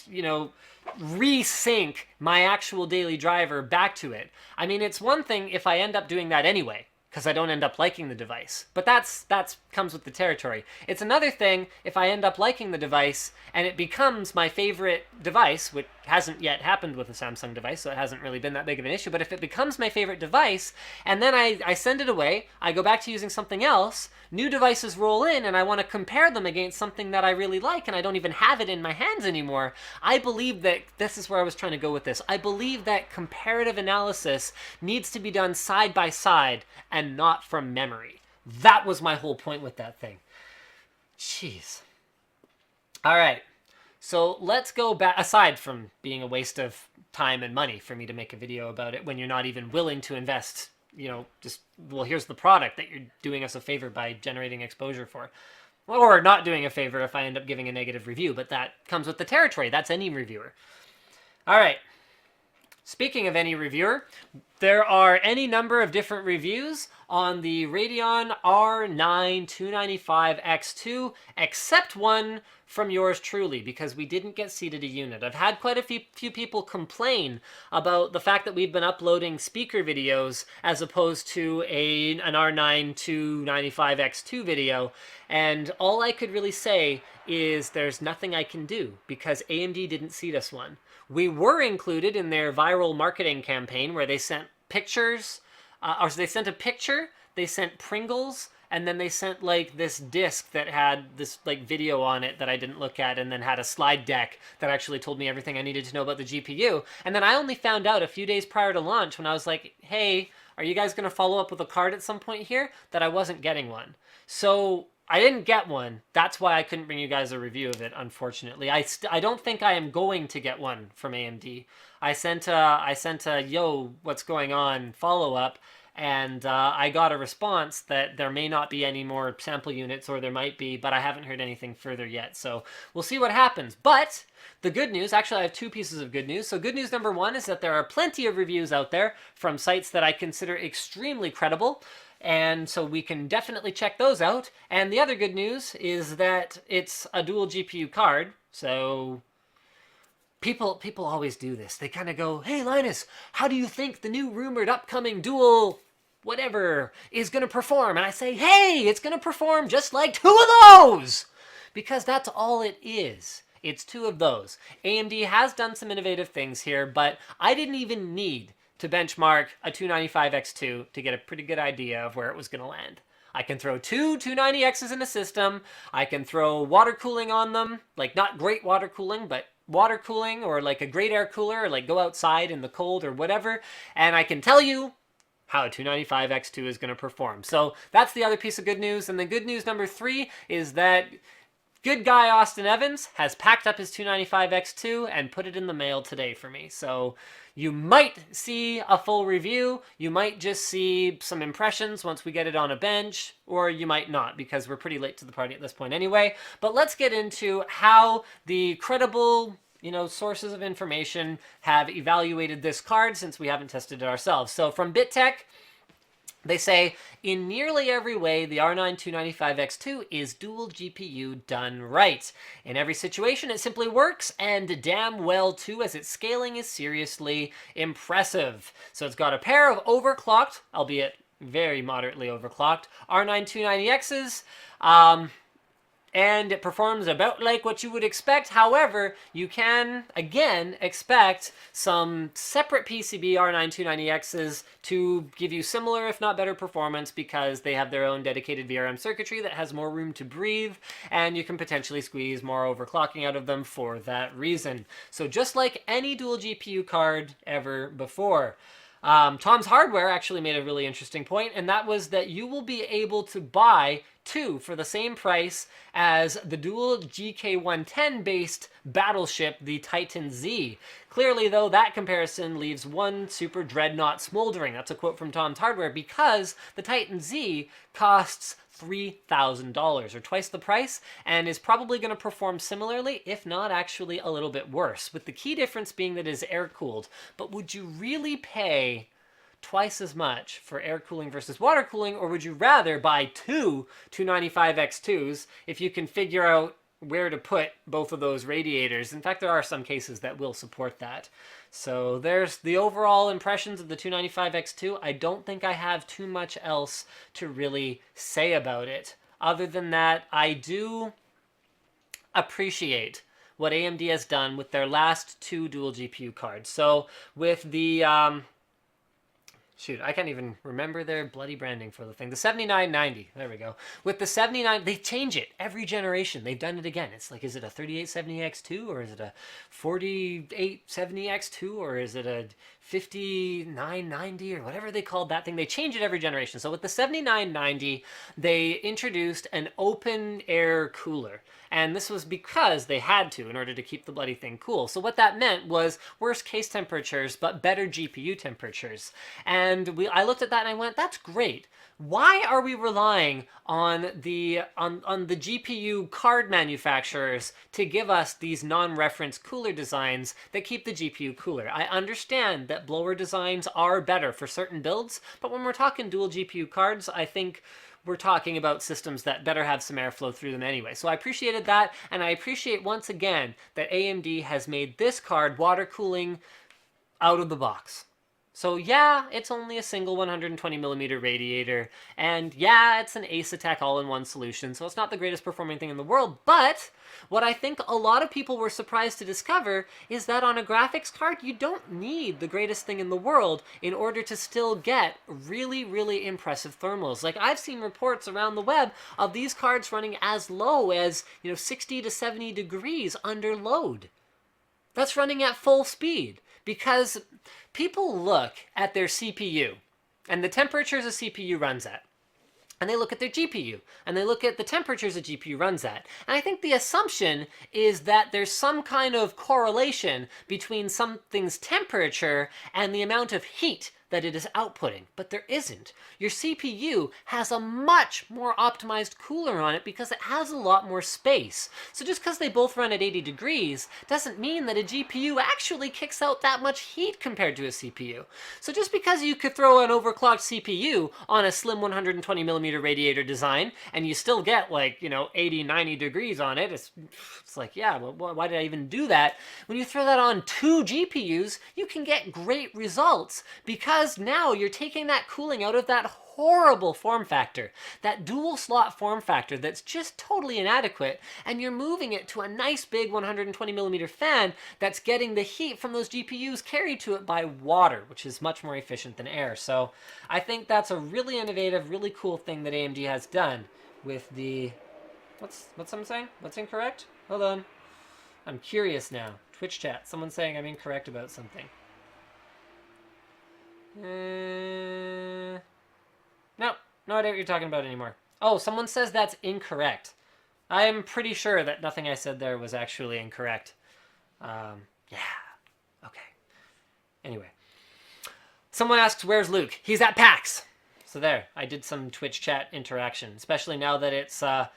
resync my actual daily driver back to it. I mean, it's one thing if I end up doing that anyway, because I don't end up liking the device. But that's comes with the territory. It's another thing if I end up liking the device and it becomes my favorite device, which hasn't yet happened with a Samsung device, so it hasn't really been that big of an issue, but if it becomes my favorite device, and then I send it away, I go back to using something else, new devices roll in, and I want to compare them against something that I really like, and I don't even have it in my hands anymore, I believe that, this is where I was trying to go with this, I believe that comparative analysis needs to be done side by side, and not from memory. That was my whole point with that thing. Jeez. All right. So let's go back, aside from being a waste of time and money for me to make a video about it when you're not even willing to invest, well, here's the product that you're doing us a favor by generating exposure for. Or not doing a favor if I end up giving a negative review, but that comes with the territory. That's any reviewer. All right. Speaking of any reviewer, there are any number of different reviews on the Radeon R9 295X2, except one from yours truly, because we didn't get seated a unit. I've had quite a few people complain about the fact that we've been uploading speaker videos as opposed to an R9 295X2 video, and all I could really say is there's nothing I can do, because AMD didn't seat us one. We were included in their viral marketing campaign where they sent pictures, or they sent a picture, they sent Pringles, and then they sent like this disc that had this like video on it that I didn't look at, and then had a slide deck that actually told me everything I needed to know about the GPU. And then I only found out a few days prior to launch when I was like, hey, are you guys going to follow up with a card at some point here? That I wasn't getting one. So I didn't get one. That's why I couldn't bring you guys a review of it, unfortunately. I don't think I am going to get one from AMD. I sent a yo, what's going on follow-up, and I got a response that there may not be any more sample units, or there might be, but I haven't heard anything further yet. So we'll see what happens. But the good news, actually I have two pieces of good news. So good news number one is that there are plenty of reviews out there from sites that I consider extremely credible. And so we can definitely check those out. And the other good news is that it's a dual GPU card. So people always do this. They kind of go, hey, Linus, how do you think the new rumored upcoming dual whatever is going to perform? And I say, hey, it's going to perform just like two of those. Because that's all it is. It's two of those. AMD has done some innovative things here, but I didn't even need to benchmark a 295X2 to get a pretty good idea of where it was going to land. I can throw two 290Xs in a system. I can throw water cooling on them, like not great water cooling, but water cooling, or like a great air cooler, or like go outside in the cold or whatever. And I can tell you how a 295X2 is going to perform. So that's the other piece of good news. And the good news number 3 is that good guy Austin Evans has packed up his 295X2 and put it in the mail today for me. So you might see a full review, you might just see some impressions once we get it on a bench, or you might not, because we're pretty late to the party at this point anyway. But let's get into how the credible sources of information have evaluated this card, since we haven't tested it ourselves. So from BitTech, they say, in nearly every way, the R9 295X2 is dual GPU done right. In every situation, it simply works, and damn well too, as its scaling is seriously impressive. So it's got a pair of overclocked, albeit very moderately overclocked, R9 290Xs, and it performs about like what you would expect. However, you can, again, expect some separate PCB R9 290Xs to give you similar, if not better, performance, because they have their own dedicated VRM circuitry that has more room to breathe, and you can potentially squeeze more overclocking out of them for that reason. So just like any dual GPU card ever before. Tom's Hardware actually made a really interesting point, and that was that you will be able to buy two for the same price as the dual GK110 based battleship, the Titan Z. Clearly, though, that comparison leaves one super dreadnought smoldering. That's a quote from Tom's Hardware, because the Titan Z costs $3,000, or twice the price, and is probably going to perform similarly, if not actually a little bit worse, with the key difference being that it is air-cooled. But would you really pay twice as much for air cooling versus water cooling, or would you rather buy two 295X2s if you can figure out where to put both of those radiators? In fact, there are some cases that will support that. So there's the overall impressions of the 295X2. I don't think I have too much else to really say about it. Other than that, I do appreciate what AMD has done with their last two dual GPU cards. So with the shoot, I can't even remember their bloody branding for the thing. The 7990, there we go. With the 79, they change it every generation. They've done it again. It's like, is it a 3870X2, or is it a 4870X2, or is it a 5990, or whatever they called that thing? They change it every generation. So with the 7990, they introduced an open air cooler. And this was because they had to in order to keep the bloody thing cool. So what that meant was worse case temperatures, but better GPU temperatures. And I looked at that and I went, that's great. Why are we relying on the GPU card manufacturers to give us these non-reference cooler designs that keep the GPU cooler? I understand that blower designs are better for certain builds, but when we're talking dual GPU cards, I think we're talking about systems that better have some airflow through them anyway. So I appreciated that, and I appreciate once again that AMD has made this card water cooling out of the box. So yeah, it's only a single 120mm radiator, and yeah, it's an Ace Attack all-in-one solution, so it's not the greatest performing thing in the world, but what I think a lot of people were surprised to discover is that on a graphics card, you don't need the greatest thing in the world in order to still get really, really impressive thermals. Like, I've seen reports around the web of these cards running as low as, 60 to 70 degrees under load. That's running at full speed, because people look at their CPU and the temperatures a CPU runs at, and they look at their GPU and they look at the temperatures a GPU runs at. And I think the assumption is that there's some kind of correlation between something's temperature and the amount of heat that it is outputting, but there isn't. Your CPU has a much more optimized cooler on it because it has a lot more space. So just because they both run at 80 degrees doesn't mean that a GPU actually kicks out that much heat compared to a CPU. So just because you could throw an overclocked CPU on a slim 120mm radiator design and you still get like, 80, 90 degrees on it, it's like, yeah, well, why did I even do that? When you throw that on two GPUs, you can get great results because because now you're taking that cooling out of that horrible form factor, that dual slot form factor that's just totally inadequate, and you're moving it to a nice big 120 millimeter fan that's getting the heat from those GPUs carried to it by water, which is much more efficient than air. So I think that's a really innovative, really cool thing that AMD has done with the... What's someone saying? What's incorrect? Hold on. I'm curious now. Twitch chat. Someone's saying I'm incorrect about something. No, no idea what you're talking about anymore. Oh, someone says that's incorrect. I'm pretty sure that nothing I said there was actually incorrect. Yeah. Okay. Anyway. Someone asks, where's Luke? He's at PAX. So there, I did some Twitch chat interaction, especially now that it's not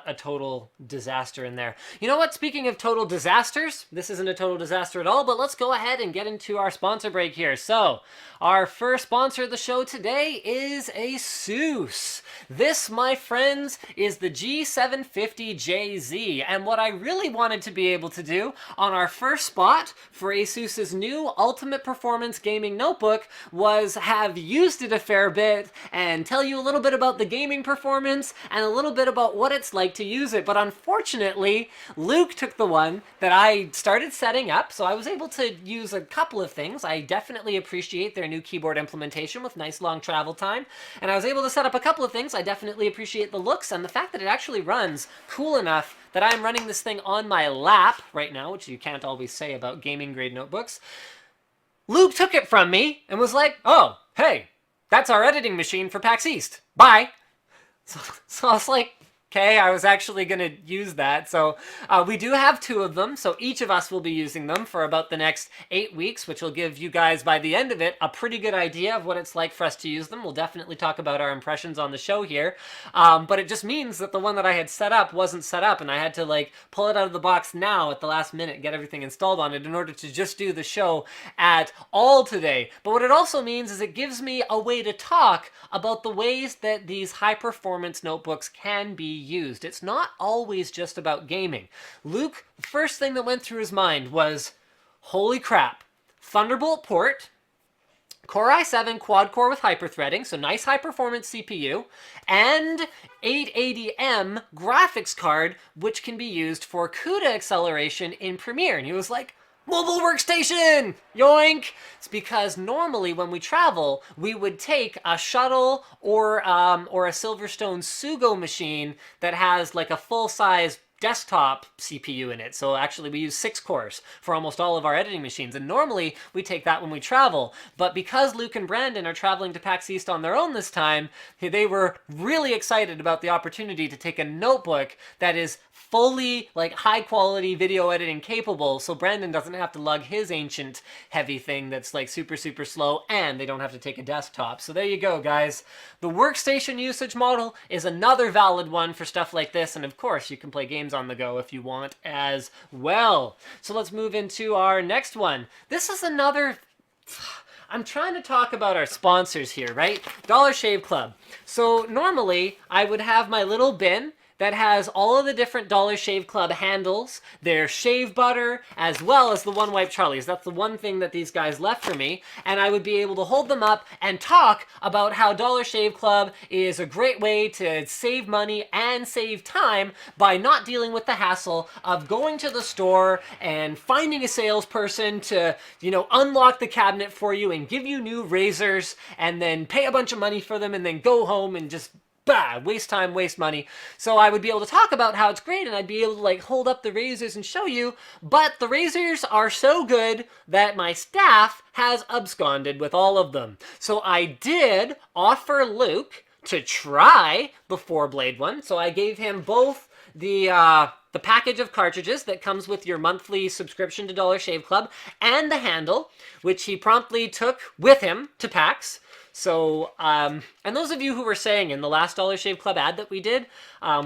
a total disaster in there. You know what? Speaking of total disasters, this isn't a total disaster at all, but let's go ahead and get into our sponsor break here. So, our first sponsor of the show today is ASUS. This, my friends, is the G750JZ, and what I really wanted to be able to do on our first spot for ASUS's new Ultimate Performance Gaming Notebook was have used it a fair bit and tell you a little bit about the gaming performance and a little bit about what it's like to use it. But unfortunately, Luke took the one that I started setting up, so I was able to use a couple of things. I definitely appreciate their new keyboard implementation with nice long travel time, and I was able to set up a couple of things. I definitely appreciate the looks and the fact that it actually runs cool enough that I'm running this thing on my lap right now, which you can't always say about gaming grade notebooks. Luke took it from me and was like, oh, hey, that's our editing machine for PAX East. Bye. So I was like, okay, I was actually going to use that. So we do have 2 of them, so each of us will be using them for about the next 8 weeks, which will give you guys, by the end of it, a pretty good idea of what it's like for us to use them. We'll definitely talk about our impressions on the show here, but it just means that the one that I had set up wasn't set up, and I had to like pull it out of the box now at the last minute, get everything installed on it in order to just do the show at all today. But what it also means is it gives me a way to talk about the ways that these high-performance notebooks can be used. It's not always just about gaming. Luke, the first thing that went through his mind was, holy crap, Thunderbolt port, Core i7 quad-core with hyperthreading, so nice high-performance CPU, and 880M graphics card, which can be used for CUDA acceleration in Premiere. And he was like, mobile workstation! Yoink! It's because normally when we travel, we would take a shuttle or a Silverstone Sugo machine that has like a full-size desktop CPU in it. So actually we use 6 cores for almost all of our editing machines. And normally we take that when we travel. But because Luke and Brandon are traveling to PAX East on their own this time, they were really excited about the opportunity to take a notebook that is fully like high quality video editing capable, so Brandon doesn't have to lug his ancient heavy thing that's like super slow, and they don't have to take a desktop. So there you go, guys. The workstation usage model is another valid one for stuff like this, and of course you can play games on the go if you want as well. So let's move into our next one. This is another... I'm trying to talk about our sponsors here, right? Dollar Shave Club. So normally I would have my little bin that has all of the different Dollar Shave Club handles, their shave butter, as well as the One Wipe Charlies. That's the one thing that these guys left for me, and I would be able to hold them up and talk about how Dollar Shave Club is a great way to save money and save time by not dealing with the hassle of going to the store and finding a salesperson to, you know, unlock the cabinet for you and give you new razors and then pay a bunch of money for them and then go home and just waste time, waste money. So I would be able to talk about how it's great, and I'd be able to like hold up the razors and show you, but the razors are so good that my staff has absconded with all of them. So I did offer Luke to try the 4-blade one, so I gave him both the package of cartridges that comes with your monthly subscription to Dollar Shave Club and the handle, which he promptly took with him to PAX. So, and those of you who were saying in the last Dollar Shave Club ad that we did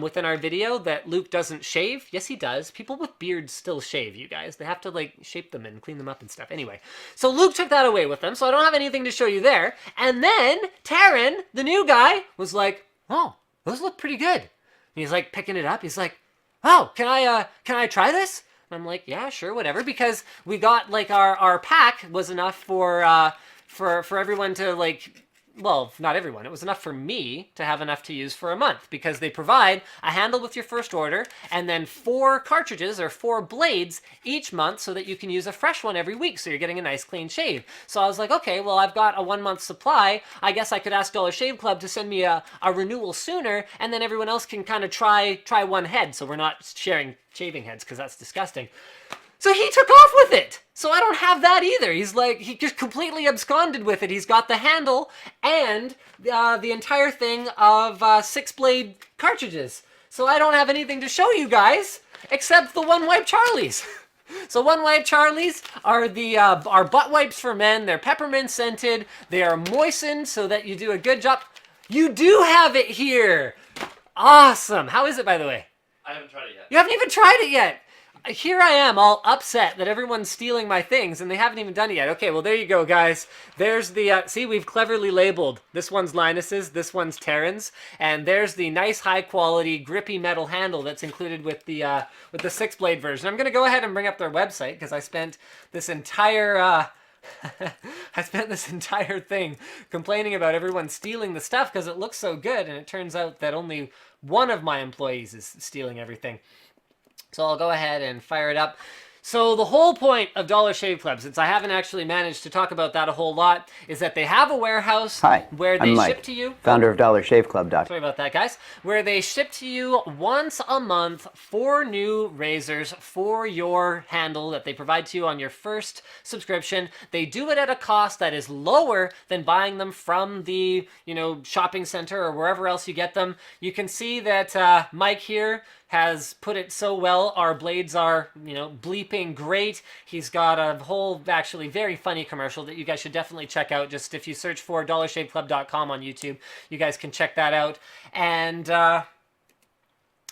within our video that Luke doesn't shave, yes he does. People with beards still shave, you guys. They have to like shape them and clean them up and stuff. Anyway, so Luke took that away with them, so I don't have anything to show you there. And then Taryn, the new guy, was like, oh, those look pretty good. And he's like picking it up. He's like, oh, can I try this? And I'm like, yeah, sure, whatever. Because we got like our pack was enough for, for everyone to like, well, not everyone. It was enough for me to have enough to use for a month because they provide a handle with your first order and then 4 cartridges or 4 blades each month so that you can use a fresh one every week. So you're getting a nice clean shave. So I was like, okay, well, I've got a 1-month supply. I guess I could ask Dollar Shave Club to send me a renewal sooner, and then everyone else can kind of try one head. So we're not sharing shaving heads because that's disgusting. So he took off with it. So I don't have that either. He's like, he just completely absconded with it. He's got the handle and the entire thing of 6-blade cartridges. So I don't have anything to show you guys except the One Wipe Charlies. So One Wipe Charlies are the are butt wipes for men. They're peppermint scented. They are moistened so that you do a good job. You do have it here. Awesome. How is it, by the way? I haven't tried it yet. You haven't even tried it yet. Here I am all upset that everyone's stealing my things and they haven't even done it yet. Okay, well, there you go, guys. There's the, see, we've cleverly labeled. This one's Linus's, this one's Terran's, and there's the nice high-quality grippy metal handle that's included with the 6-blade version. I'm going to go ahead and bring up their website because I spent this entire... I spent this entire thing complaining about everyone stealing the stuff because it looks so good, and it turns out that only one of my employees is stealing everything. So I'll go ahead and fire it up. So the whole point of Dollar Shave Club, since I haven't actually managed to talk about that a whole lot, is that they have a warehouse where they ship to you. Founder of DollarShaveClub.com. Sorry about that, guys. Where they ship to you once a month 4 new razors for your handle that they provide to you on your first subscription. They do it at a cost that is lower than buying them from the, shopping center or wherever else you get them. You can see that Mike here has put it so well. Our blades are, bleeping great. He's got a whole, actually, very funny commercial that you guys should definitely check out. Just if you search for DollarShaveClub.com on YouTube, you guys can check that out. And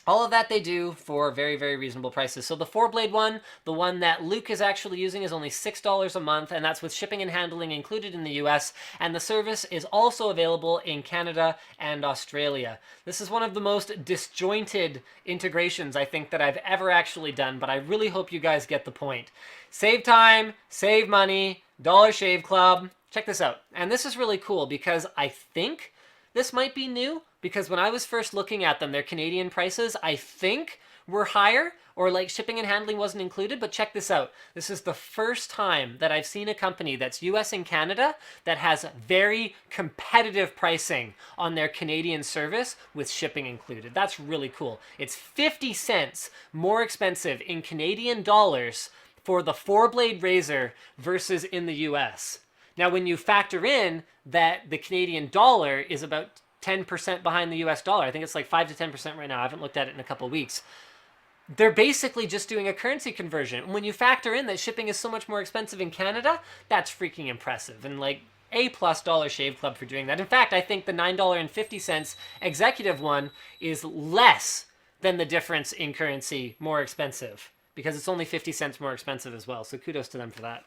all of that they do for very, very reasonable prices. So the 4-blade one, the one that Luke is actually using, is only $6 a month, and that's with shipping and handling included in the US, and the service is also available in Canada and Australia. This is one of the most disjointed integrations I think that I've ever actually done, but I really hope you guys get the point. Save time, save money, Dollar Shave Club. Check this out. And this is really cool because I think this might be new, because when I was first looking at them, their Canadian prices, I think, were higher, or like shipping and handling wasn't included, but check this out. This is the first time that I've seen a company that's US and Canada that has very competitive pricing on their Canadian service with shipping included. That's really cool. It's 50 cents more expensive in Canadian dollars for the 4-blade razor versus in the US. Now, when you factor in that the Canadian dollar is about 10% behind the US dollar, I think it's like 5 to 10% right now. I haven't looked at it in a couple of weeks. They're basically just doing a currency conversion. When you factor in that shipping is so much more expensive in Canada, that's freaking impressive. And like, A+ Dollar Shave Club for doing that. In fact, I think the $9.50 executive one is less than the difference in currency more expensive, because it's only 50 cents more expensive as well. So kudos to them for that.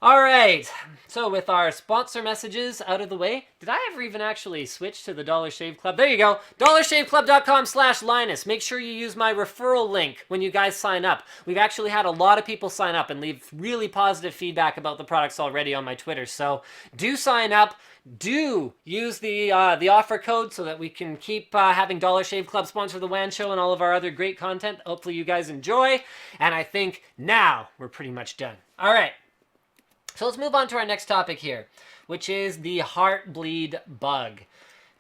All right, so with our sponsor messages out of the way, did I ever even actually switch to the Dollar Shave Club? There you go, DollarShaveClub.com/Linus. Make sure you use my referral link when you guys sign up. We've actually had a lot of people sign up and leave really positive feedback about the products already on my Twitter. So do sign up. Do use the offer code so that we can keep having Dollar Shave Club sponsor the WAN show and all of our other great content. Hopefully you guys enjoy. And I think now we're pretty much done. All right. So let's move on to our next topic here, which is the Heartbleed bug.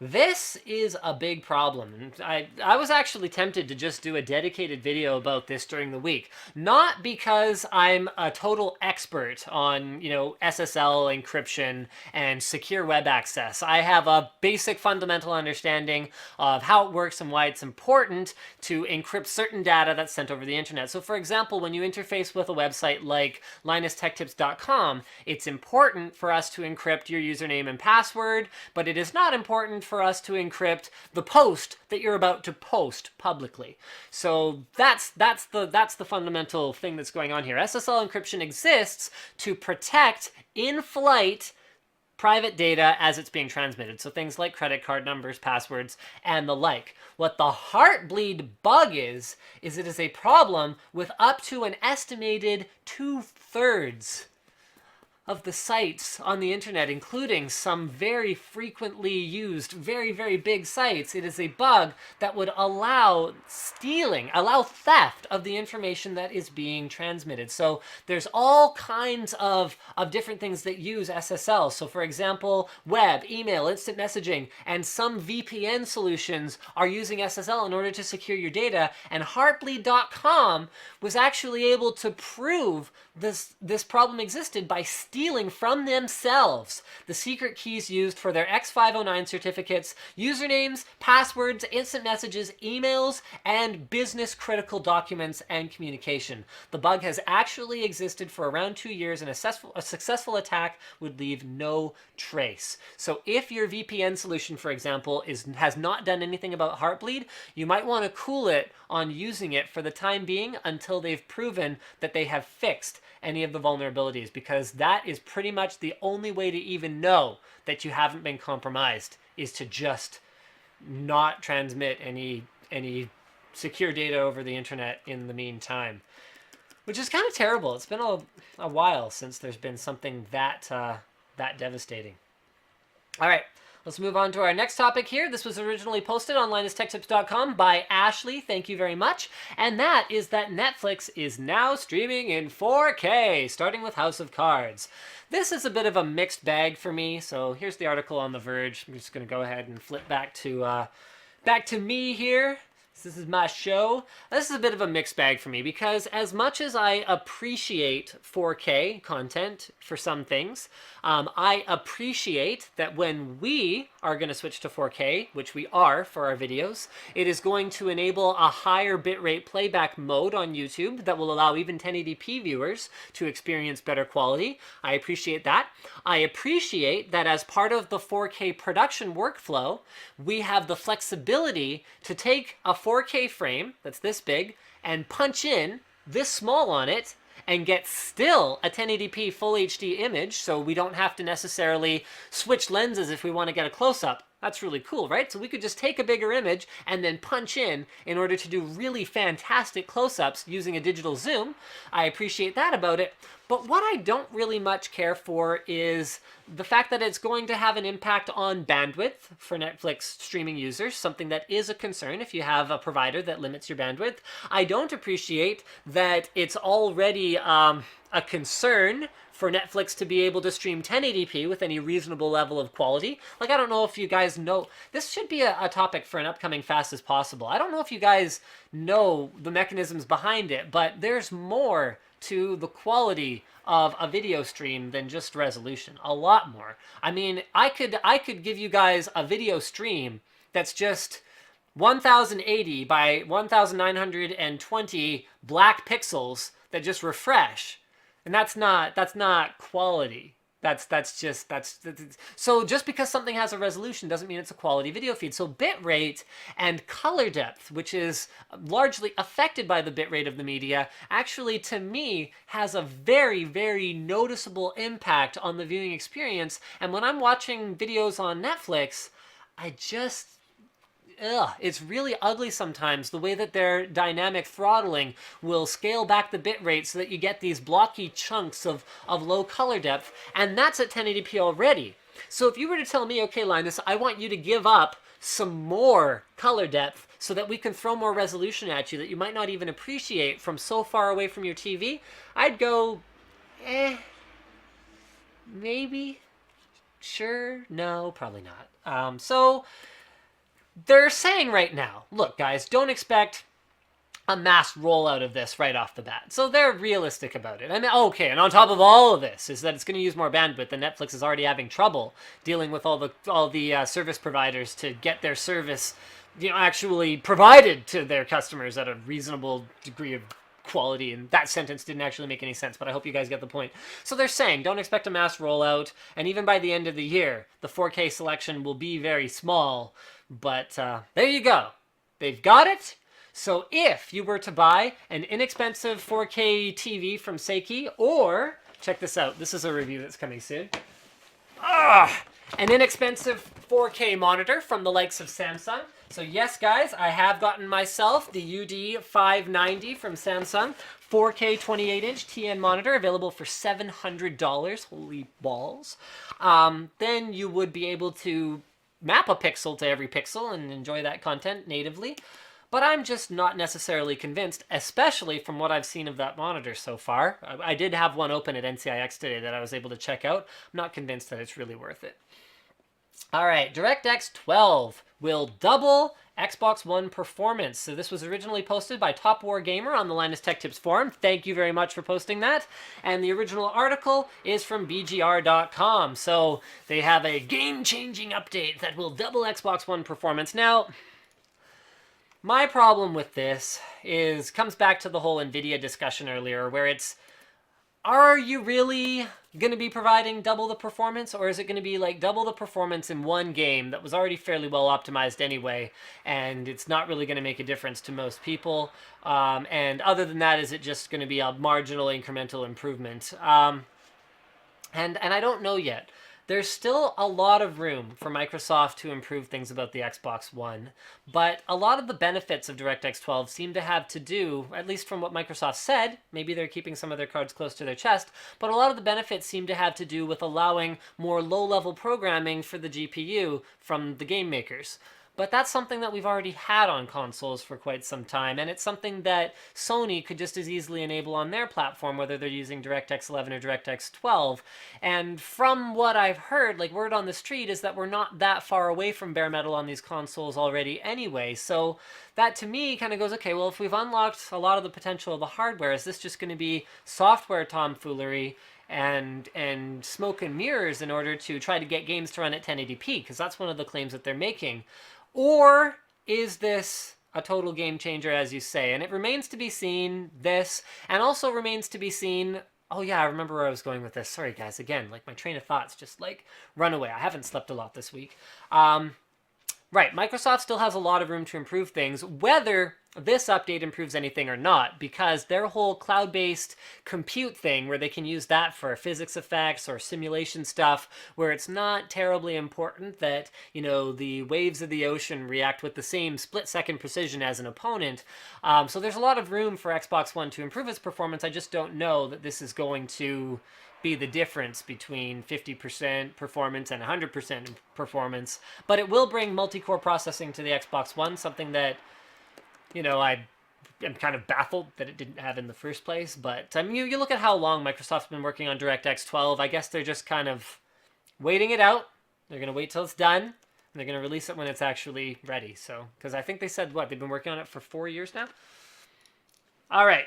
This is a big problem. I was actually tempted to just do a dedicated video about this during the week. Not because I'm a total expert on, SSL encryption and secure web access. I have a basic fundamental understanding of how it works and why it's important to encrypt certain data that's sent over the internet. So for example, when you interface with a website like LinusTechTips.com, it's important for us to encrypt your username and password, but it is not important for us to encrypt the post that you're about to post publicly. So that's the fundamental thing that's going on here. SSL encryption exists to protect in-flight private data as it's being transmitted. So things like credit card numbers, passwords, and the like. What the Heartbleed bug is it is a problem with up to an estimated 2/3 of the sites on the internet, including some very frequently used, very, very big sites. It is a bug that would allow theft of the information that is being transmitted. So there's all kinds of different things that use SSL. So for example, web, email, instant messaging, and some VPN solutions are using SSL in order to secure your data. And Heartbleed.com was actually able to prove this problem existed by stealing from themselves the secret keys used for their X509 certificates, usernames, passwords, instant messages, emails, and business critical documents and communication. The bug has actually existed for around 2 years, and a successful attack would leave no trace. So if your VPN solution, for example, has not done anything about Heartbleed, you might want to cool it on using it for the time being until they've proven that they have fixed any of the vulnerabilities, because that is pretty much the only way to even know that you haven't been compromised, is to just not transmit any secure data over the internet in the meantime, which is kind of terrible. It's been a while since there's been something that devastating. All right, let's move on to our next topic here. This was originally posted on linustechtips.com by Ashley. Thank you very much. And that is that Netflix is now streaming in 4K, starting with House of Cards. This is a bit of a mixed bag for me. So here's the article on The Verge. I'm just going to go ahead and flip back to me here. This is my show. This is a bit of a mixed bag for me, because as much as I appreciate 4K content for some things, I appreciate that when we are going to switch to 4K, which we are for our videos, it is going to enable a higher bitrate playback mode on YouTube that will allow even 1080p viewers to experience better quality. I appreciate that. I appreciate that as part of the 4K production workflow, we have the flexibility to take a 4K frame that's this big and punch in this small on it and get still a 1080p full HD image, so we don't have to necessarily switch lenses if we want to get a close-up. That's really cool, right? So we could just take a bigger image and then punch in order to do really fantastic close-ups using a digital zoom. I appreciate that about it. But what I don't really much care for is the fact that it's going to have an impact on bandwidth for Netflix streaming users, something that is a concern if you have a provider that limits your bandwidth. I don't appreciate that it's already a concern for Netflix to be able to stream 1080p with any reasonable level of quality. Like, I don't know if you guys know, this should be a topic for an upcoming Fast as Possible. I don't know if you guys know the mechanisms behind it, but there's more to the quality of a video stream than just resolution. A lot more. I mean, I could give you guys a video stream that's just 1080 by 1920 black pixels that just refresh. And that's not quality. So just because something has a resolution doesn't mean it's a quality video feed. So bitrate and color depth, which is largely affected by the bitrate of the media, actually to me has a very, very noticeable impact on the viewing experience. And when I'm watching videos on Netflix, it's really ugly sometimes, the way that their dynamic throttling will scale back the bitrate so that you get these blocky chunks of low color depth, and that's at 1080p already. So if you were to tell me, okay, Linus, I want you to give up some more color depth so that we can throw more resolution at you that you might not even appreciate from so far away from your TV, I'd go, maybe, sure, no, probably not. So they're saying right now, look, guys, don't expect a mass rollout of this right off the bat. So they're realistic about it. And okay, and on top of all of this is that it's going to use more bandwidth, and Netflix is already having trouble dealing with all the service providers to get their service, actually provided to their customers at a reasonable degree of quality. And that sentence didn't actually make any sense, but I hope you guys get the point. So they're saying don't expect a mass rollout, and even by the end of the year, the 4K selection will be very small. But there you go. They've got it. So if you were to buy an inexpensive 4K TV from Seiki, or, check this out, this is a review that's coming soon. An inexpensive 4K monitor from the likes of Samsung. So yes, guys, I have gotten myself the UD590 from Samsung. 4K 28-inch TN monitor available for $700. Holy balls. Then you would be able to map a pixel to every pixel and enjoy that content natively. But I'm just not necessarily convinced, especially from what I've seen of that monitor so far. I did have one open at NCIX today that I was able to check out. I'm not convinced that it's really worth it. All right, DirectX 12 will double Xbox One performance. So this was originally posted by Top War Gamer on the Linus Tech Tips forum. Thank you very much for posting that. And the original article is from BGR.com. So they have a game-changing update that will double Xbox One performance. Now, my problem with this comes back to the whole NVIDIA discussion earlier, where it's, are you really going to be providing double the performance, or is it going to be like double the performance in one game that was already fairly well optimized anyway, and it's not really going to make a difference to most people? And other than that, is it just going to be a marginal incremental improvement? And I don't know yet. There's still a lot of room for Microsoft to improve things about the Xbox One, but a lot of the benefits of DirectX 12 seem to have to do, at least from what Microsoft said, maybe they're keeping some of their cards close to their chest, but a lot of the benefits seem to have to do with allowing more low-level programming for the GPU from the game makers. But that's something that we've already had on consoles for quite some time, and it's something that Sony could just as easily enable on their platform, whether they're using DirectX 11 or DirectX 12. And from what I've heard, like, word on the street is that we're not that far away from bare metal on these consoles already anyway. So that to me kind of goes, okay, well, if we've unlocked a lot of the potential of the hardware, is this just going to be software tomfoolery and smoke and mirrors in order to try to get games to run at 1080p? Because that's one of the claims that they're making. Or is this a total game changer, as you say? And it remains to be seen, this, and also remains to be seen... Oh yeah, I remember where I was going with this. Sorry guys, again, like my train of thoughts just like run away. I haven't slept a lot this week. Right, Microsoft still has a lot of room to improve things, whether this update improves anything or not, because their whole cloud-based compute thing, where they can use that for physics effects or simulation stuff, where it's not terribly important that, you know, the waves of the ocean react with the same split-second precision as an opponent. So there's a lot of room for Xbox One to improve its performance. I just don't know that this is going to be the difference between 50% performance and 100% performance, but it will bring multi-core processing to the Xbox One, something that, you know, I am kind of baffled that it didn't have in the first place. But I mean, you look at how long Microsoft's been working on DirectX 12. I guess they're just kind of waiting it out. They're going to wait till it's done, and they're going to release it when it's actually ready. So, because I think they said, what, they've been working on it for 4 years now? All right.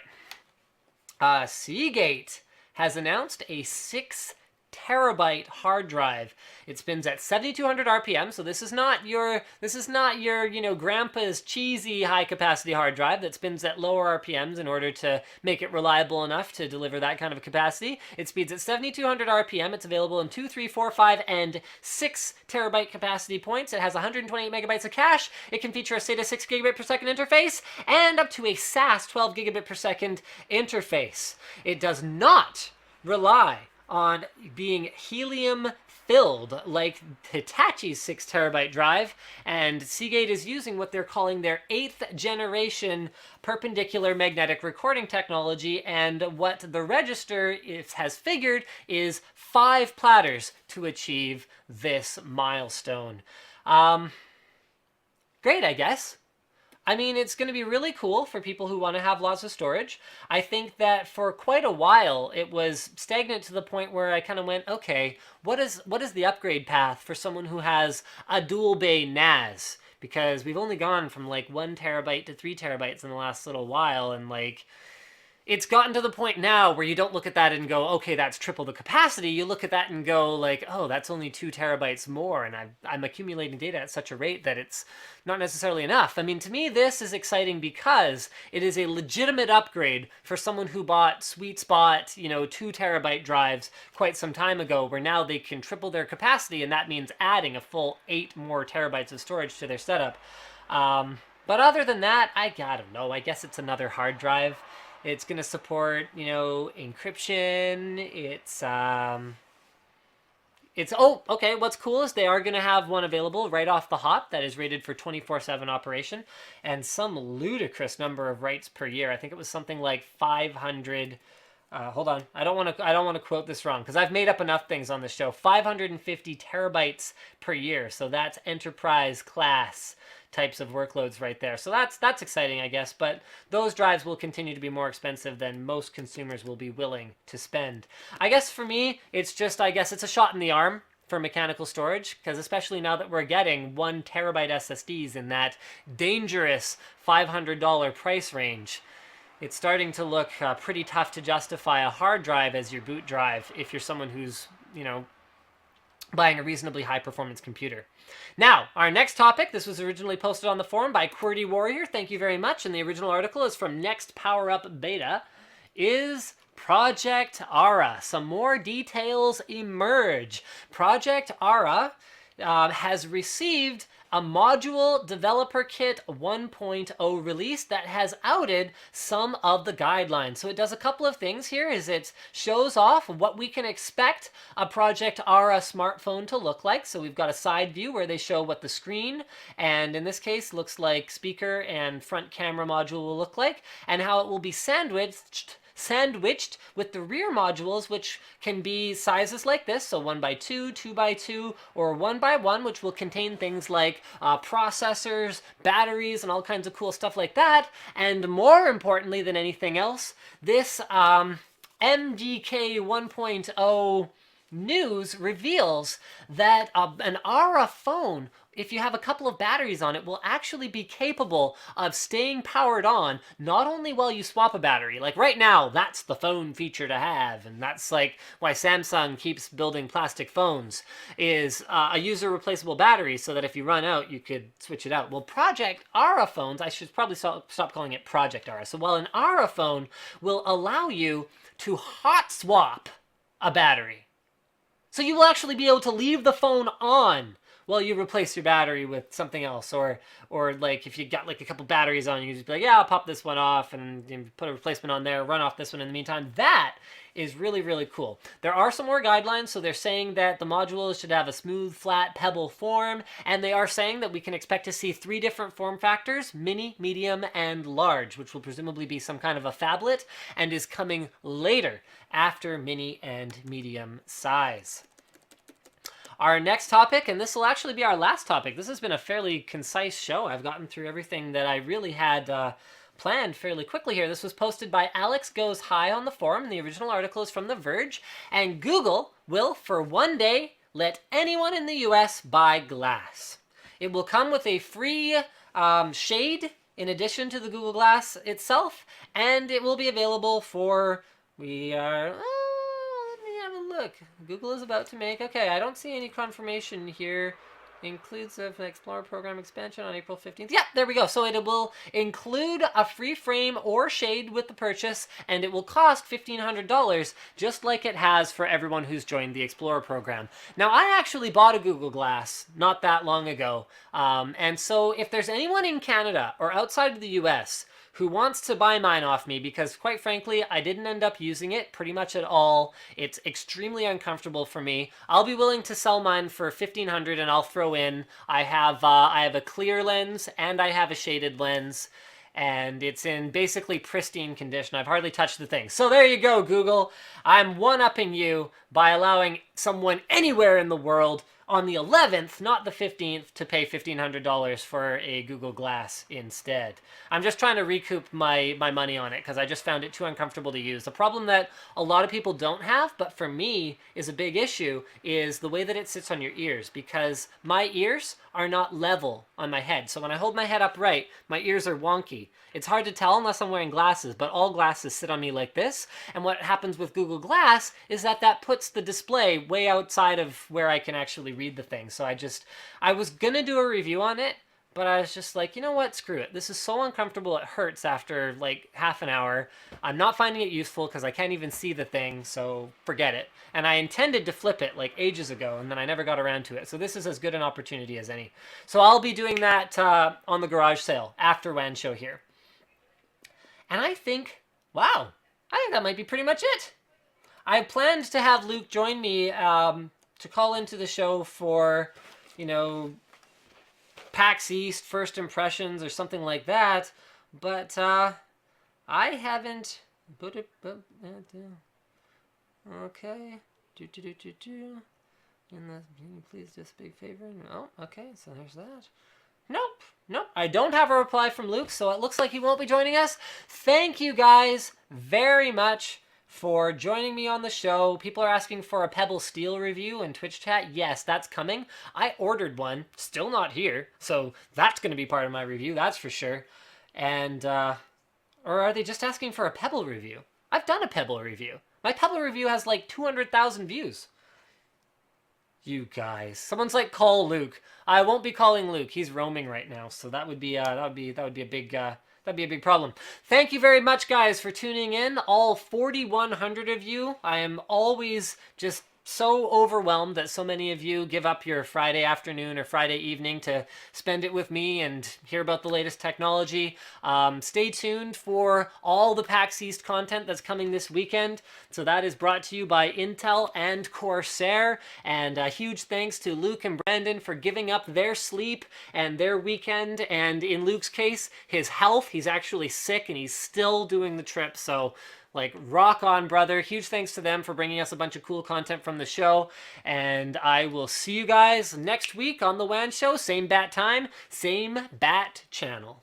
Seagate has announced a 6 terabyte hard drive. It spins at 7,200 RPM, so this is not your you know, grandpa's cheesy high capacity hard drive that spins at lower RPMs in order to make it reliable enough to deliver that kind of capacity. It speeds at 7,200 RPM. It's available in 2, 3, 4, 5, and 6 terabyte capacity points. It has 128 megabytes of cache. It can feature a SATA 6 gigabit per second interface and up to a SAS 12 gigabit per second interface. It does not rely on being helium filled like Hitachi's 6 terabyte drive, and Seagate is using what they're calling their 8th generation perpendicular magnetic recording technology, and what the register has figured is 5 platters to achieve this milestone. Great, I guess. I mean, it's going to be really cool for people who want to have lots of storage. I think that for quite a while, it was stagnant to the point where I kind of went, okay, what is the upgrade path for someone who has a dual bay NAS? Because we've only gone from like 1 terabyte to 3 terabytes in the last little while, and like, it's gotten to the point now where you don't look at that and go, okay, that's triple the capacity. You look at that and go like, oh, that's only 2 terabytes more, and I'm accumulating data at such a rate that it's not necessarily enough. I mean, to me, this is exciting because it is a legitimate upgrade for someone who bought sweet spot, you know, 2 terabyte drives quite some time ago, where now they can triple their capacity, and that means adding a full 8 more terabytes of storage to their setup. But other than that, I don't know. I guess it's another hard drive. It's going to support, you know, encryption. It's Oh, okay, what's cool is they are going to have one available right off the hop that is rated for 24/7 operation and some ludicrous number of writes per year. I think it was something like 500. Hold on, I don't want to quote this wrong because I've made up enough things on this show. 550 terabytes per year, so that's enterprise class types of workloads right there. So that's exciting, I guess. But those drives will continue to be more expensive than most consumers will be willing to spend. I guess for me, it's just I guess it's a shot in the arm for mechanical storage because especially now that we're getting 1 terabyte SSDs in that dangerous $500 price range, it's starting to look pretty tough to justify a hard drive as your boot drive if you're someone who's, buying a reasonably high performance computer. Now, our next topic, this was originally posted on the forum by QWERTY Warrior. Thank you very much. And the original article is from Next Power Up Beta, is Project Ara. Some more details emerge. Project Ara has received a Module Developer Kit 1.0 release that has outed some of the guidelines. So it does a couple of things here. Is it shows off what we can expect a Project Ara smartphone to look like. So we've got a side view where they show what the screen, and in this case looks like speaker and front camera module will look like, and how it will be sandwiched with the rear modules, which can be sizes like this, so 1x2, 2x2, or 1x1, which will contain things like processors, batteries, and all kinds of cool stuff like that. And more importantly than anything else, this MDK 1.0 news reveals that an Ara phone, if you have a couple of batteries on it, will actually be capable of staying powered on not only while you swap a battery. Like right now, that's the phone feature to have, and that's like why Samsung keeps building plastic phones, is a user replaceable battery so that if you run out, you could switch it out. Well, Project Ara phones, I should probably stop calling it Project Ara. So while an Ara phone will allow you to hot swap a battery, so you will actually be able to leave the phone on while you replace your battery with something else, or like if you got like a couple batteries on, you just be like, yeah, I'll pop this one off and put a replacement on there, run off this one in the meantime. That is really, really cool. There are some more guidelines, so they're saying that the modules should have a smooth, flat, pebble form, and they are saying that we can expect to see 3 different form factors, mini, medium, and large, which will presumably be some kind of a phablet, and is coming later after mini and medium size. Our next topic, and this will actually be our last topic. This has been a fairly concise show. I've gotten through everything that I really had planned fairly quickly here. This was posted by Alex Goes High on the forum. The original article is from The Verge. And Google will, for one day, let anyone in the US buy Glass. It will come with a free shade in addition to the Google Glass itself, and it will be available for, look, Google is about to make, okay, I don't see any confirmation here. Includes an Explorer program expansion on April 15th. Yeah, there we go. So it will include a free frame or shade with the purchase, and it will cost $1,500, just like it has for everyone who's joined the Explorer program. Now, I actually bought a Google Glass not that long ago, and so if there's anyone in Canada or outside of the US who wants to buy mine off me, because quite frankly, I didn't end up using it pretty much at all. It's extremely uncomfortable for me. I'll be willing to sell mine for $1,500, and I'll throw in, I have a clear lens and I have a shaded lens, and it's in basically pristine condition. I've hardly touched the thing. So there you go, Google. I'm one-upping you by allowing someone anywhere in the world on the 11th, not the 15th, to pay $1,500 for a Google Glass instead. I'm just trying to recoup my money on it because I just found it too uncomfortable to use. The problem that a lot of people don't have, but for me is a big issue, is the way that it sits on your ears, because my ears are not level on my head. So when I hold my head upright, my ears are wonky. It's hard to tell unless I'm wearing glasses, but all glasses sit on me like this. And what happens with Google Glass is that puts the display way outside of where I can actually read the thing. So I was gonna do a review on it, but I was just like, you know what, screw it. This is so uncomfortable, it hurts after like half an hour. I'm not finding it useful because I can't even see the thing, so forget it. And I intended to flip it like ages ago, and then I never got around to it. So this is as good an opportunity as any. So I'll be doing that on the garage sale after WAN show here. And I think, wow, I think that might be pretty much it. I planned to have Luke join me to call into the show for, you know, PAX East first impressions or something like that, but I haven't. Okay. And can you please do us a big favor? Oh, okay. So there's that. Nope. Nope. I don't have a reply from Luke, so it looks like he won't be joining us. Thank you guys very much for joining me on the show. People are asking for a Pebble Steel review in Twitch chat. Yes, that's coming. I ordered one. Still not here. So that's going to be part of my review. That's for sure. And, or are they just asking for a Pebble review? I've done a Pebble review. My Pebble review has like 200,000 views. You guys. Someone's like, call Luke. I won't be calling Luke. He's roaming right now. So that would be a big problem. Thank you very much, guys, for tuning in. All 4,100 of you. I am always just so overwhelmed that so many of you give up your Friday afternoon or Friday evening to spend it with me and hear about the latest technology. Stay tuned for all the PAX East content that's coming this weekend. So that is brought to you by Intel and Corsair. And a huge thanks to Luke and Brandon for giving up their sleep and their weekend. And in Luke's case, his health. He's actually sick and he's still doing the trip. So like, rock on, brother. Huge thanks to them for bringing us a bunch of cool content from the show. And I will see you guys next week on the WAN show. Same bat time, same bat channel.